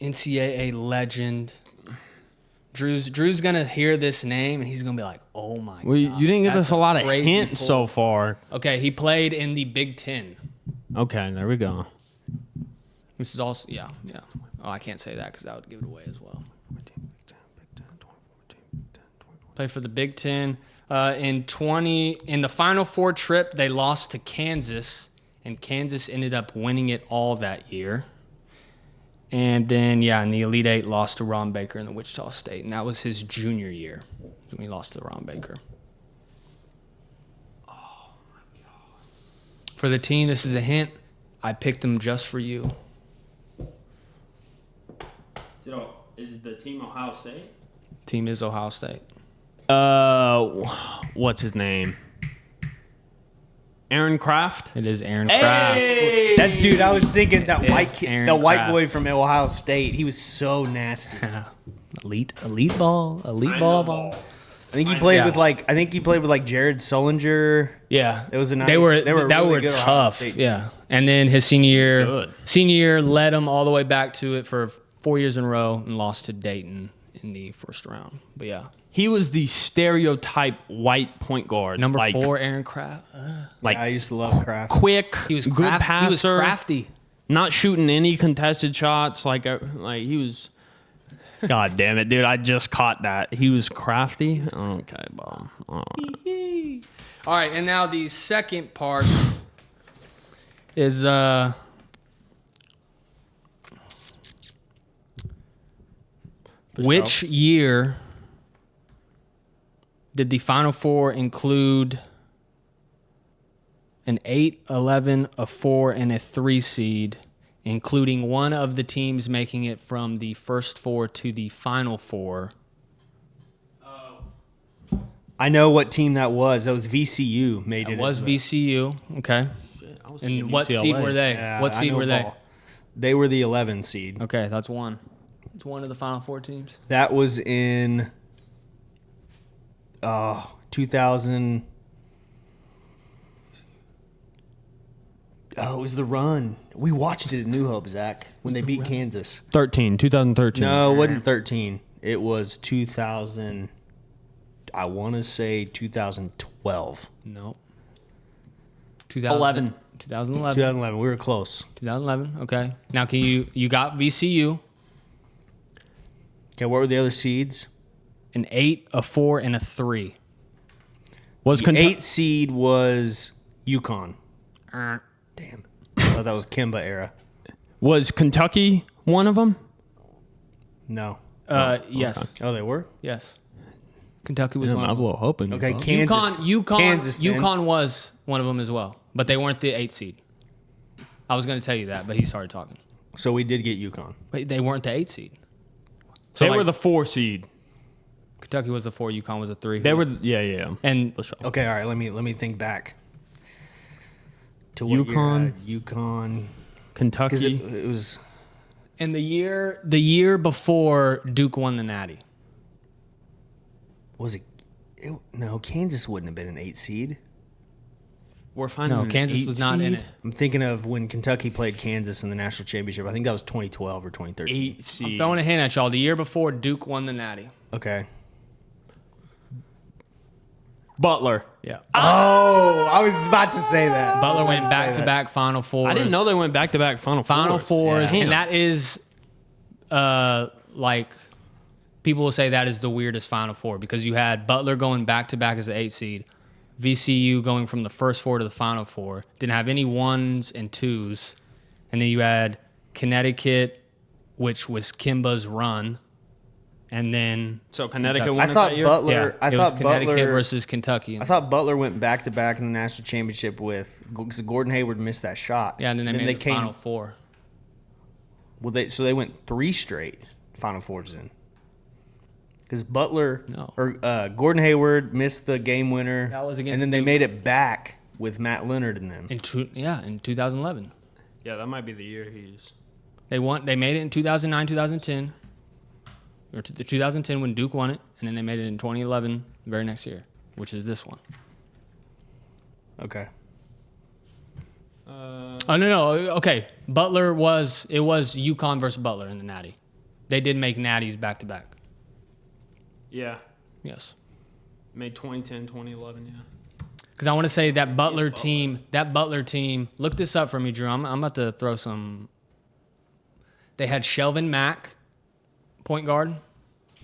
NCAA legend. Drew's gonna hear this name and he's gonna be like, "Oh my Well, god!" you didn't give that's us a lot of crazy hints pull. so far. Okay, he played in the Big Ten. Okay, there we go. This is also yeah. Oh, I can't say that because that would give it away as well. Played for the Big Ten. In the Final Four trip, they lost to Kansas, and Kansas ended up winning it all that year. And then, in the Elite Eight, lost to Ron Baker in the Wichita State, and that was his junior year when he lost to Ron Baker. Oh, my God. For the team, this is a hint. I picked them just for you. Is the team Ohio State? Team is Ohio State. What's his name? Aaron Kraft? It is Aaron Kraft. Hey! Dude, I was thinking that white Aaron white Kraft. boy from Ohio State. He was so nasty. Elite ball. I think he played with Jared Sullinger. Yeah, it was a nice. They were really good tough. Yeah, and then his senior year led him all the way back to it for 4 years in a row and lost to Dayton in the first round. But yeah, he was the stereotype white point guard. Number 4, Aaron Kraft. I used to love Kraft. Quick, he was good passer. He was crafty. Not shooting any contested shots. Like he was. God damn it, dude! I just caught that. He was crafty. Okay, Bob. All right, and now the second part is which year did the Final Four include an 8, 11, a 4, and a 3 seed, including one of the teams making it from the first 4 to the Final Four? I know what team that was. That was VCU. It was VCU. Okay. And what seed were they? What seed were they? They were the 11 seed. Okay, that's one. It's one of the Final Four teams. That was in 2000. Oh, it was the run. We watched it at New Hope, Zach, when they beat Kansas. 2013. No, it wasn't 13. It was 2000. I want to say 2012. No. 2011. 2011. We were close. 2011. Okay. Now, you got VCU? Okay, what were the other seeds? An 8, a 4, and a 3. The 8 seed was UConn. Damn. I thought that was Kimba era. Was Kentucky one of them? No. Yes. Okay. Oh, they were? Yes. Kentucky was one of I'm them. a little hoping. Okay, Kansas. UConn was one of them as well, but they weren't the 8 seed. I was going to tell you that, but he started talking. So we did get UConn. But they weren't the 8 seed. So they were the 4 seed. Kentucky was the 4. UConn was the 3. They were, yeah. And for sure. Okay, all right. Let me think back to what UConn, UConn, Kentucky. It was. And the year before Duke won the Natty. Was it? No, Kansas wouldn't have been an 8 seed. We're finding Kansas was not in it. I'm thinking of when Kentucky played Kansas in the national championship. I think that was 2012 or 2013. 8 seed. I'm throwing a hint at y'all. The year before Duke won the Natty. Okay. Butler. Yeah. Oh, I was about to say that. Butler went back-to-back Final Fours. I didn't know they went back-to-back Final Fours. Yeah. And that is, people will say that is the weirdest Final Four because you had Butler going back-to-back as an 8 seed, VCU going from the first 4 to the Final Four, didn't have any 1s and 2s, and then you had Connecticut, which was Kimba's run, and then So Connecticut I won thought that year? Butler. it was Connecticut versus Kentucky. I thought Butler went back to back in the national championship because Gordon Hayward missed that shot. Yeah, and then they made the Final Four. Well, they went 3 straight Final Fours in. Because Gordon Hayward missed the game winner. That was against and then they Duke. made it back with Matt Leonard and them. In 2011. Yeah, that might be the year he's... They made it in 2009, 2010. Or the 2010 when Duke won it, and then they made it in 2011, the very next year, which is this one. Okay. No. Okay. Butler was UConn versus Butler in the Natty. They did make Natties back to back. Yeah. Yes. Made 2010, 2011, yeah. Because I want to say that Butler team, look this up for me, Drew. I'm about to throw some. They had Shelvin Mack, point guard.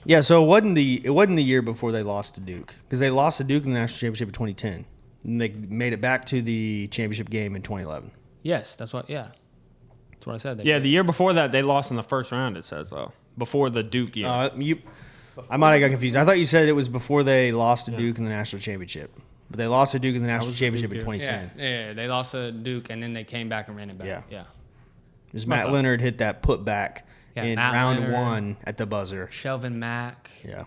Yeah, so it wasn't the year before they lost to Duke because they lost to Duke in the national championship in 2010, and they made it back to the championship game in 2011. Yes, that's what I said. The year before that, they lost in the first round, it says, though. Before the Duke year. I might have got confused. I thought you said it was before they lost to Duke in the national championship. But they lost to Duke in the national championship in 2010. Yeah, they lost to Duke, and then they came back and ran it back. Yeah. Because Matt Leonard hit that putback in round Leonard, 1 at the buzzer. Shelvin Mack. Yeah.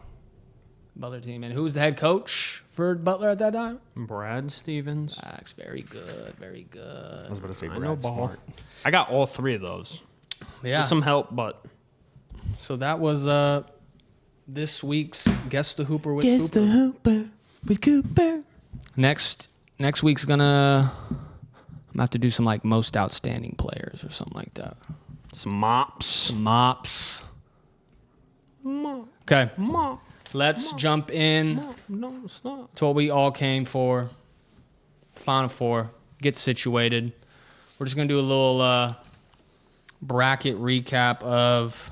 Butler team. And who was the head coach for Butler at that time? Brad Stevens. Max, very good, very good. I was about to say Brad Smart. I got all 3 of those. Yeah. With some help, but. So that was this week's Guess the Hooper with Guess Cooper. the Hooper with Cooper. Next week's I'm gonna have to do some like most outstanding players or something like that. Some mops. Okay. Let's jump in to what we all came for. Final Four. Get situated. We're just gonna do a little bracket recap of,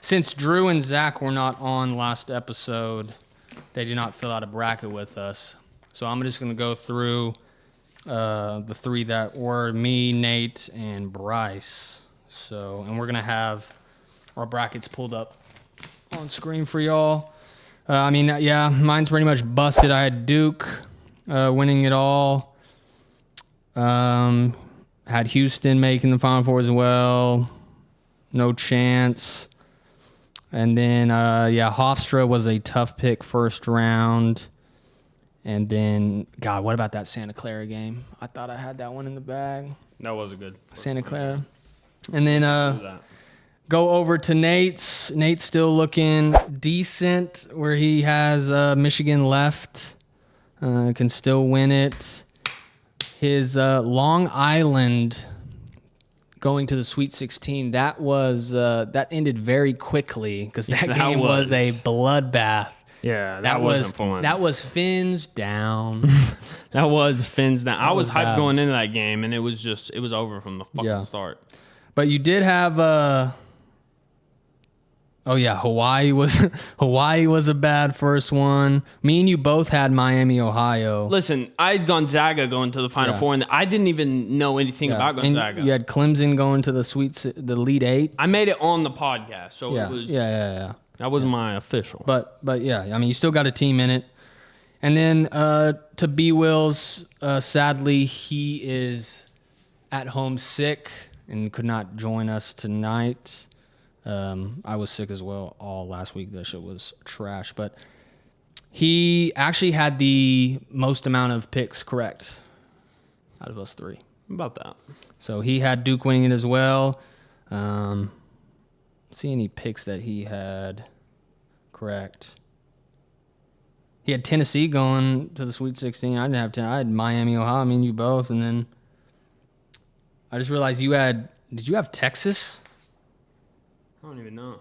since Drew and Zach were not on last episode, they did not fill out a bracket with us. So I'm just going to go through the 3 that were me, Nate, and Bryce. And we're going to have our brackets pulled up on screen for y'all. Mine's pretty much busted. I had Duke winning it all. Had Houston making the Final Four as well. No chance. And then, Hofstra was a tough pick first round. And then, God, what about that Santa Clara game? I thought I had that one in the bag. That was a good. Santa Clara. And then go over to Nate's. Nate's still looking decent where he has Michigan left. Can still win it. His Long Island going to the Sweet 16, that ended very quickly because that game was a bloodbath. Yeah, that wasn't fun. That was fins down. That was fins down. I was hyped bad. going into that game, and it was over from the fucking start. But you did have Hawaii was a bad first one. Me and you both had Miami, Ohio. Listen, I had Gonzaga going to the Final Four, and I didn't even know anything about Gonzaga. And you had Clemson going to the Elite 8. I made it on the podcast, so it was. Yeah. That wasn't my official. But you still got a team in it. And then to B Will's, sadly, he is at home sick and could not join us tonight. I was sick as well all last week. That shit was trash. But he actually had the most amount of picks correct out of us 3. About that. So he had Duke winning it as well. See any picks that he had correct. He had Tennessee going to the Sweet 16. I didn't have I had Miami, Ohio. I mean, you both. And then I just realized did you have Texas? I don't even know.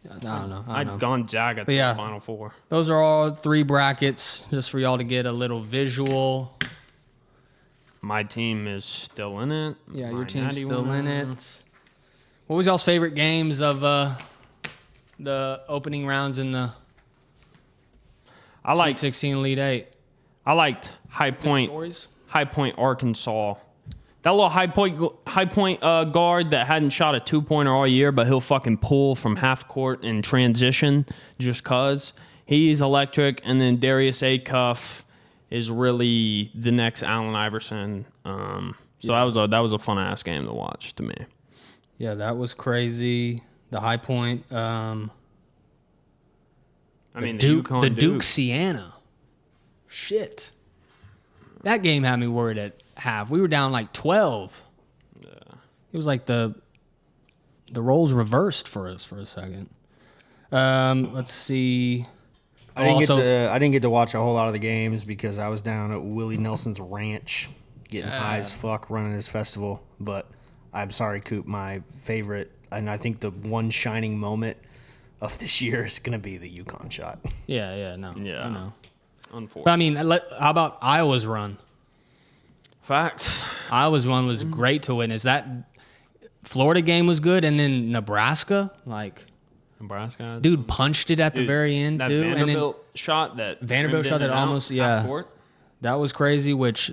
I don't know. I'd Gonzaga to the Final Four. Those are all 3 brackets just for y'all to get a little visual. My team is still in it. Yeah, your team's still in it. What was y'all's favorite games of the opening rounds in the Sweet 16 Elite 8? I liked High Point, Arkansas. That little high point guard that hadn't shot a 2-pointer all year, but he'll fucking pull from half court and transition just cause. He's electric. And then Darius Acuff is really the next Allen Iverson. That was a fun ass game to watch to me. Yeah, that was crazy. The High Point. The Duke Siena. Shit. That game had me worried at half. We were down like 12. Yeah. It was like the roles reversed for us for a second. Let's see. I didn't get to watch a whole lot of the games because I was down at Willie Nelson's ranch getting high as fuck running his festival. But I'm sorry, Coop. My favorite, and I think the one shining moment of this year is going to be the UConn shot. Yeah, I know. Unfortunately. But I mean, how about Iowa's run? Facts. Iowa's run was great to witness. That Florida game was good, and then Nebraska, Nebraska, dude punched it at the very end that too. Vanderbilt shot that almost half court. that was crazy. Which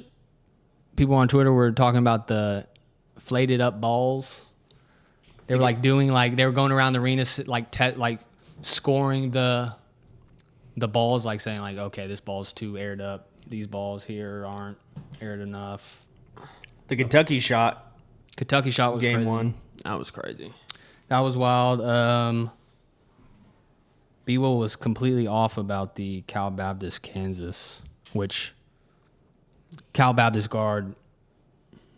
people on Twitter were talking about the inflated up balls. They were like doing they were going around the arena like scoring the balls, like saying like, okay, this ball's too aired up. These balls here aren't aired enough. The Kentucky shot was game crazy. 1. That was crazy. That was wild. B-Will was completely off about the Cal Baptist Kansas, which Cal Baptist guard.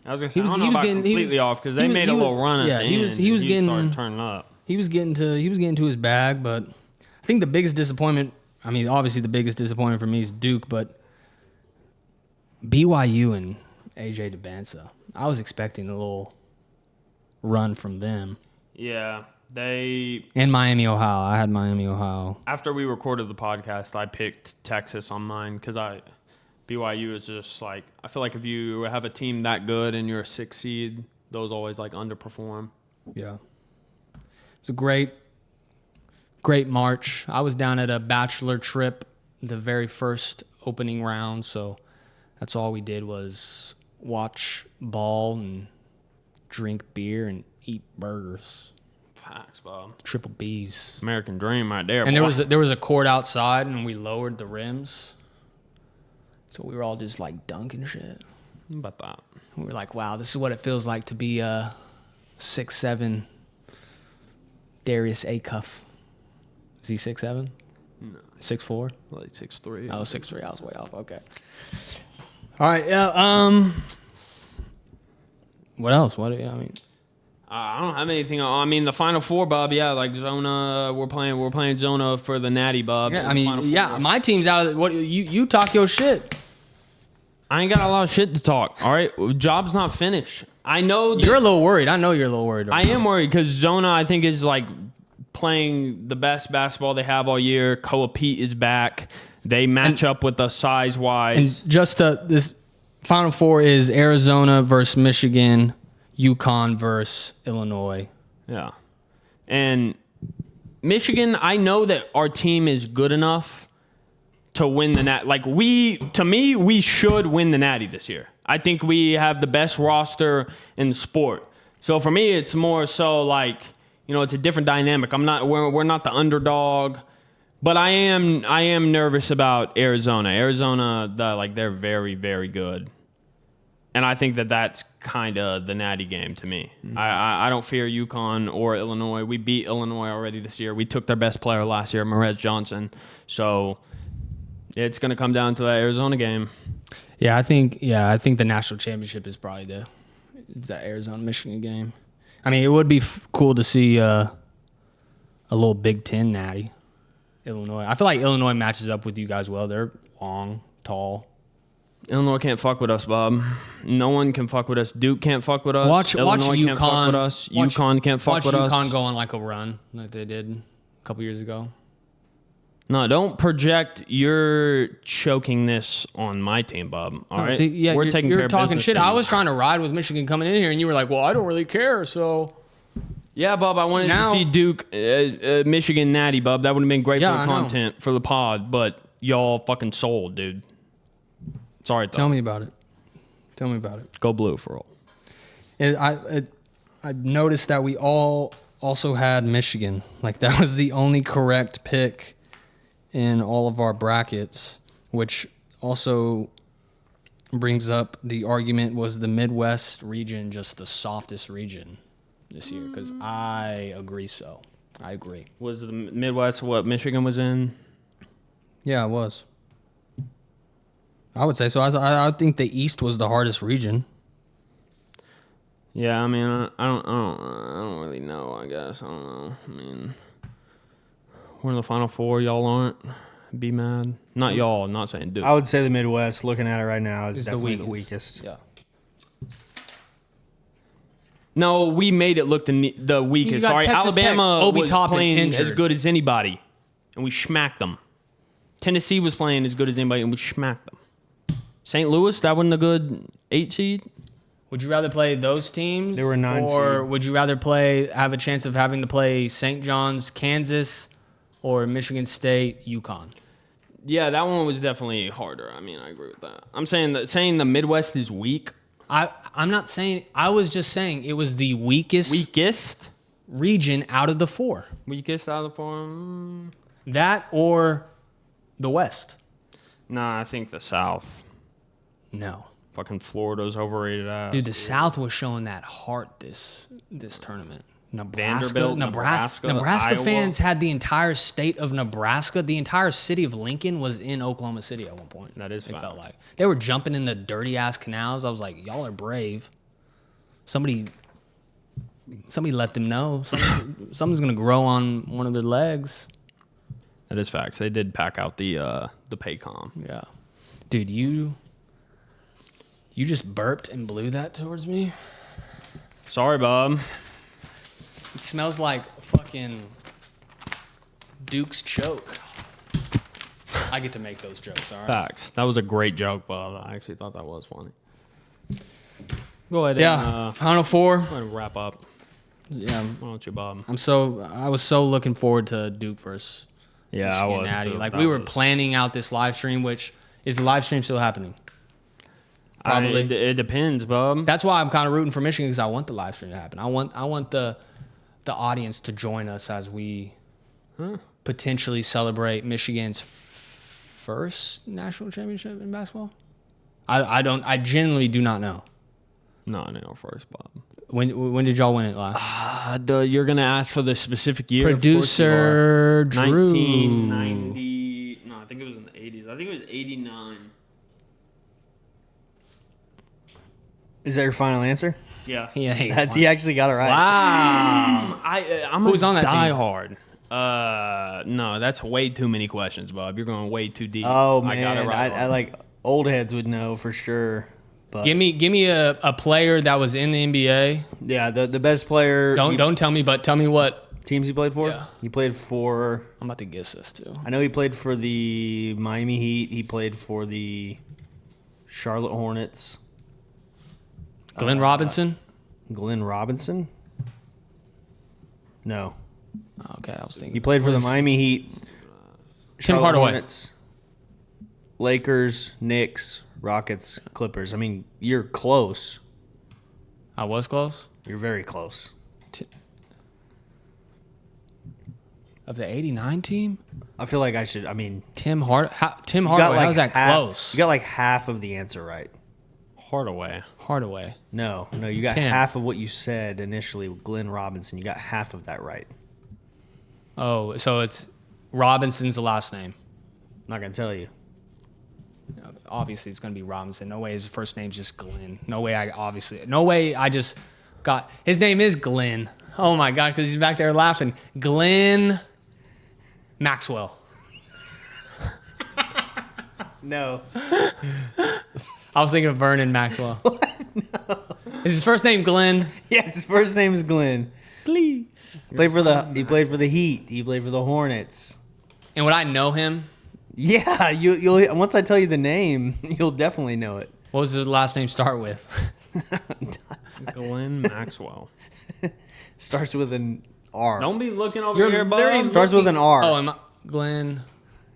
I was gonna say, I don't know about completely off because they made a little run at the end. He was getting started turning up. He was getting to his bag, but I think the biggest disappointment. I mean, obviously the biggest disappointment for me is Duke, but BYU and AJ DeBansa. I was expecting a little run from them. Yeah, and Miami, Ohio. I had Miami, Ohio. After we recorded the podcast, I picked Texas on mine because BYU is just like, I feel like if you have a team that good and you're a 6 seed, those always like underperform. Yeah. It's a great March. I was down at a bachelor trip the very first opening round, so that's all we did was watch ball and drink beer and eat burgers. Facts, Bob. Triple B's. American dream right there. And there was a court outside, and we lowered the rims. So we were all just like dunking shit. How about that? We were like, wow, this is what it feels like to be a 6'7" Darius Acuff. Is he 6'7"? No. 6'4"? Like 6'3". Oh, 6'3". I was way off. Okay. All right. Yeah. What else? I mean, I don't have anything. I mean, the Final Four, Bob. Yeah, like Zona. We're playing Zona for the Natty, Bob. Yeah. I mean, yeah. My team's out of the, what? You talk your shit. I ain't got a lot of shit to talk. All right, job's not finished. I know you're a little worried. I know you're a little worried. I am worried because Zona, I think, is like playing the best basketball they have all year. Koa Pete is back. They match up with us size-wise. And just this Final Four is Arizona versus Michigan, UConn versus Illinois. Yeah. And Michigan, I know that our team is good enough to win the Natty. Like, we should win the Natty this year. I think we have the best roster in the sport. So for me, it's more so like, it's a different dynamic. We're not the underdog. But I am nervous about Arizona. Arizona, they're very, very good. And I think that's kind of the Natty game to me. Mm-hmm. I don't fear UConn or Illinois. We beat Illinois already this year. We took their best player last year, Marez Johnson. So it's going to come down to that Arizona game. Yeah, I think the national championship is probably that Arizona-Michigan game. I mean, it would be cool to see a little Big Ten Natty. Illinois. I feel like Illinois matches up with you guys well. They're long, tall. Illinois can't fuck with us, Bob. No one can fuck with us. Duke can't fuck with us. Illinois can't fuck with us. UConn can't fuck with us. Watch UConn go on like a run like they did a couple years ago. No, don't project your chokingness on my team, Bob. All right? See, yeah, we're taking care of business. You're talking shit. I was trying to ride with Michigan coming in here, and you were like, well, I don't really care, so... Yeah, Bob, I wanted to see Duke, Michigan Natty, Bob. That would have been great for the content, for the pod, but y'all fucking sold, dude. Sorry, though. Tell me about it. Go blue for all. And I noticed that we all also had Michigan. Like, that was the only correct pick in all of our brackets, which also brings up the argument, was the Midwest region just the softest region this year? Because I agree. Was the Midwest what Michigan was in? Yeah, it was. I would say so. I think the East was the hardest region. Yeah, I mean, I don't really know. I guess I don't know. I mean, we're in the Final Four. Y'all aren't. Be mad. Not y'all. I'm not saying Duke. I would say the Midwest. Looking at it right now, is definitely the weakest. Yeah. No, we made it look the weakest. Sorry, Alabama was playing as good as anybody, and we smacked them. Tennessee was playing as good as anybody, and we smacked them. St. Louis, that wasn't a good 8 seed. Would you rather play those teams? They were 9 or would you rather have a chance of having to play St. John's, Kansas, or Michigan State, UConn? Yeah, that one was definitely harder. I mean, I agree with that. I'm saying the Midwest is weak. I'm not saying. I was just saying it was the weakest region out of the 4. Weakest out of the 4. That or the West. Nah, I think the South. No. Fucking Florida's overrated ass. Dude, the South was showing that heart this tournament. Vanderbilt, Nebraska Nebraska Iowa. fans had the entire state of Nebraska. The entire city of Lincoln was in Oklahoma City at one point. That is it fine. felt like. They were jumping in the dirty-ass canals. I was like, y'all are brave. Somebody let them know. Something's going to grow on one of their legs. That is facts. They did pack out the Paycom. Yeah. Dude, you just burped and blew that towards me? Sorry, Bob. It smells like fucking Duke's choke. I get to make those jokes, all right? Facts. That was a great joke, Bob. I actually thought that was funny. Go ahead Yeah, and Final Four. go ahead and wrap up. Yeah, Why don't you, Bob? I was so looking forward to Duke versus Yeah, I Michigan was. Natty. Too. Like That we were was- planning out this live stream, which is the live stream still happening? Probably. It depends, Bob. That's why I'm kind of rooting for Michigan because I want the live stream to happen. I want the audience to join us as we potentially celebrate Michigan's first national championship in basketball. I genuinely do not know. No, I know first, Bob. When did y'all win it last? You're gonna ask for the specific year. Producer Of course you are. Drew. 1990. No, I think it was in the 80s. I think it was 89. Is that your final answer? Yeah. Yeah, He actually got it right. Wow. I'm Who's a on that team? diehard. No, that's way too many questions, Bob. You're going way too deep. Oh I got it man, right. I like old heads would know for sure. But Give me a player that was in the NBA. yeah, the best player. Don't tell me, but tell me what. Teams he played for? Yeah. He played for. I'm about to guess this too. I know he played for the Miami Heat. He played for the Charlotte Hornets. Glenn Robinson. Glenn Robinson? No. Okay, I was thinking. He played for the Miami Heat. Tim Charlotte Hardaway. Hornets, Lakers, Knicks, Rockets, Clippers. I mean, you're close. I was close. You're very close. Of the '89 team, I feel like I should. I mean, Tim you Hardaway. got like How's that half, close? You got like half of the answer right. Hardaway. Hardaway. No, you got 10. half of what you said initially with Glenn Robinson. You got half of that right. Oh, so it's Robinson's the last name. I'm not gonna tell you. Obviously, it's gonna be Robinson. No way his first name's just Glenn. No way I just got his name is Glenn. Oh my god, because he's back there laughing. Glenn Maxwell. No. I was thinking of Vernon Maxwell. No. Is his first name Glenn? Yes, his first name is Glenn. Please. He played for the Heat. He played for the Hornets. And would I know him? Yeah, you'll once I tell you the name, you'll definitely know it. What was his last name start with? Glenn Maxwell. Starts with an R. Don't be looking over You're here, very- Bob. Starts with an R. Oh, am I Glenn?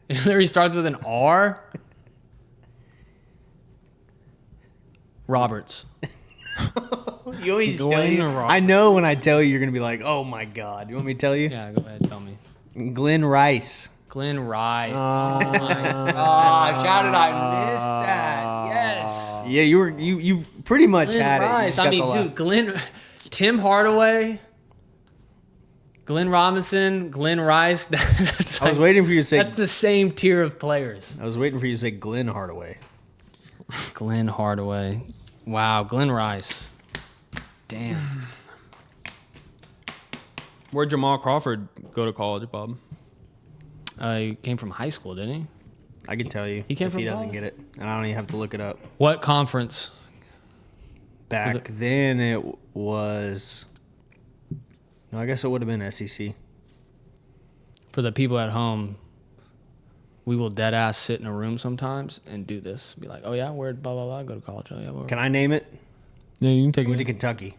There he starts with an R. Roberts. You always tell Glenn you. Roberts. I know when I tell you, you're gonna be like, "Oh my god!" You want me to tell you? Yeah, go ahead, tell me. Glenn Rice. Glenn Rice. Oh my gosh, how did I miss that? Yes. Yeah, you pretty much Glenn had it. You Rice. just I got mean, the dude, Tim Hardaway, Glenn Robinson, Glenn Rice. That's I was waiting for you to say. That's the same tier of players. I was waiting for you to say Glenn Hardaway. Glenn Hardaway. Wow, Glenn Rice. Damn. Where'd Jamal Crawford go to college, Bob? He came from high school, didn't he? I can tell you He came if he from doesn't college? get it, and I don't even have to look it up. What conference? Back then, it was. No, I guess it would have been SEC. For the people at home, we will dead ass sit in a room sometimes and do this. Be like, oh yeah, where'd blah blah blah go to college? Oh yeah, where? Can I name it? Yeah, you can take Went to Kentucky.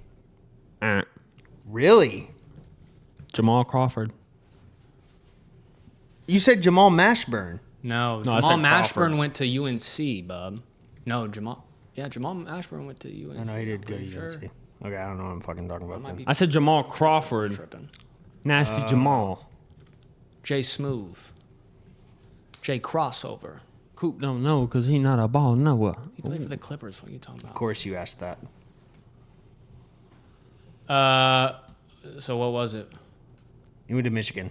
it. Really? Jamal Crawford. You said Jamal Mashburn. No, I Jamal said Mashburn Crawford. went to UNC, bub. No, Jamal. Yeah, Jamal Ashburn went to UNC. I know he did go to UNC. Okay, I don't know what I'm fucking talking about then. I said Jamal Crawford. Nasty Jamal. Jay Smooth. Jay Crossover. Coop don't know because he not a ball knower. He played for the Clippers. What are you talking about? Of course you asked that. So what was it? You went to Michigan.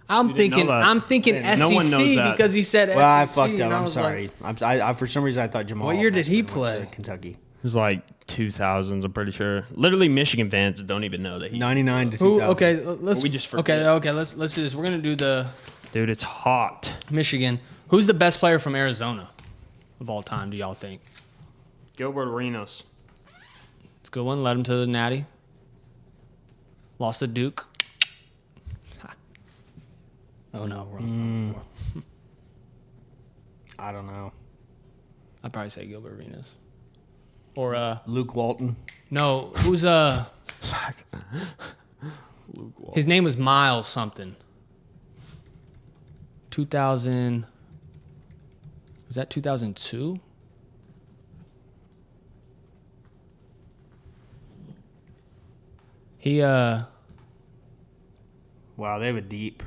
I'm thinking SEC No one knows that. because he said SEC. Well, I fucked up. I'm was sorry. like, I for some reason I thought Jamal. What year did he Ashburn went play? to Kentucky. It was like 2000s, I'm pretty sure. Literally, Michigan fans don't even know that he. 99 to Who? 2000. Okay, let's. We just forget. Okay. Let's do this. We're gonna do the Dude, it's hot. Michigan. Who's the best player from Arizona of all time? Do y'all think? Gilbert Arenas. It's a good one. Led him to the Natty. Lost to Duke. Oh no, wrong. I don't know. I'd probably say Gilbert Arenas. Or Luke Walton. no, who's Luke Walton. his name was Miles something. 2000. Was that 2002? He Wow, they have a deep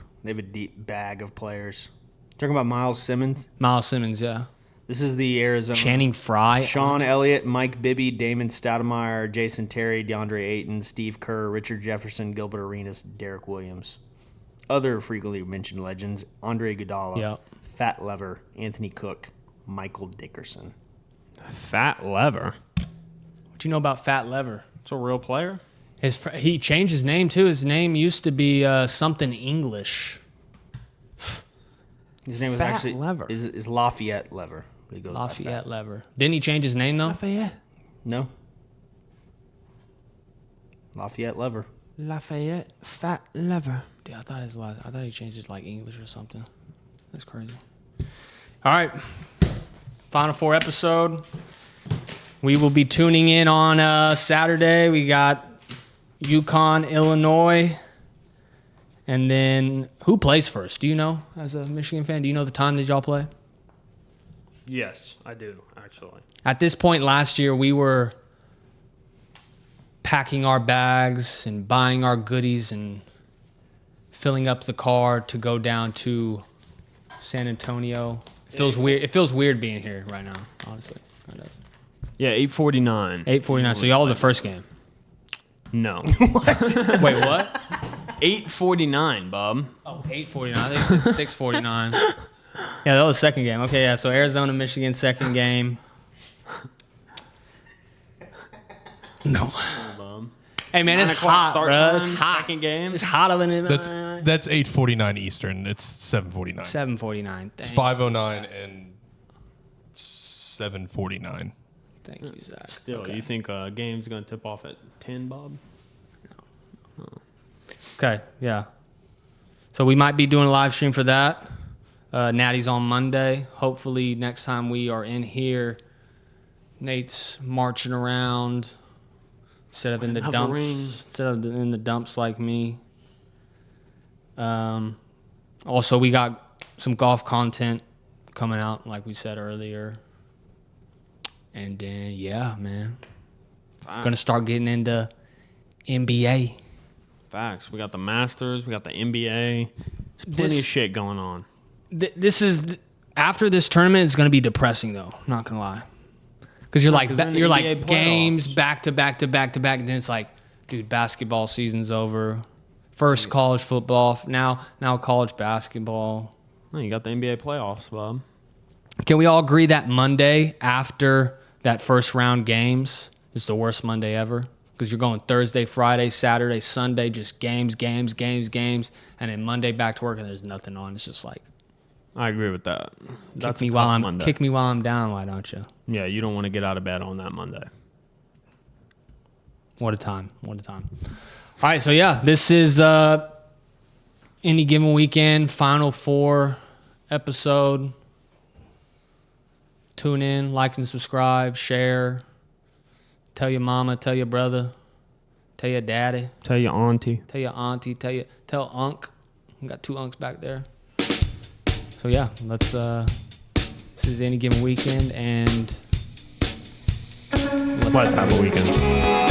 bag of players. Talking about Miles Simmons. Miles Simmons, yeah. This is the Arizona. Channing Frye. Sean Elliott, Mike Bibby, Damon Stoudemire, Jason Terry, DeAndre Ayton, Steve Kerr, Richard Jefferson, Gilbert Arenas, Derek Williams. Other frequently mentioned legends: Andre Iguodala, Yep. Fat Lever, Anthony Cook, Michael Dickerson. Fat Lever. What you know about Fat Lever? It's a real player. He changed his name too. His name used to be something English. His name was Fat actually Lever. is Lafayette Lever. He goes by Lafayette Fat. Lever. Didn't he change his name though? No. Lafayette Lever. Lafayette Fat Lever. Dude, I thought he changed it like English or something. That's crazy. All right. Final Four episode. We will be tuning in on Saturday. We got UConn, Illinois. And then who plays first? Do you know, as a Michigan fan? Do you know the time that y'all play? Yes, I do, actually. At this point last year, we were packing our bags and buying our goodies and filling up the car to go down to San Antonio. It feels weird. It feels weird being here right now, honestly. Yeah, 8:49. 8:49. So y'all are the first game. No. Wait, what? 8:49, Bob. Oh, 8:49. I think it's 6:49. Yeah, that was the second game. Okay, yeah. So Arizona, Michigan, second game. No. Hey man, it's hot, bro. It's hot. Second game. It's hotter than it. That's 8:49 Eastern. It's 7:49. 7:49. It's 5:09 and 7:49. Thank you, Zach. Still, Okay. you think game's going to tip off at 10, Bob? Okay, yeah. So we might be doing a live stream for that. Natty's on Monday. Hopefully next time we are in here, Nate's marching around instead of in the dumps. Instead of in the dumps like me. Also, we got some golf content coming out, like we said earlier. And then, yeah, man. Gonna start getting into NBA. Facts. We got the Masters. We got the NBA. There's plenty of shit going on. This is after this tournament. It's gonna be depressing, though. Not gonna lie, because you're like NBA games playoffs. back to back to back to back, and then it's like, dude, basketball season's over. First college football, now college basketball. Oh, you got the NBA playoffs, Bob. Can we all agree that Monday after that first round games is the worst Monday ever? Because you're going Thursday, Friday, Saturday, Sunday, just games, and then Monday back to work and there's nothing on. It's just like, I agree with that. kick me while I'm down. Why don't you? Yeah, you don't want to get out of bed on that Monday. What a time! All right, so yeah, this is Any Given Weekend Final Four episode. Tune in, like and subscribe, share. Tell your mama, tell your brother, tell your daddy, Tell your auntie. tell your auntie, tell Unc. We got 2 Uncs back there. So yeah, let's This is Any Given Weekend, and let's have a weekend.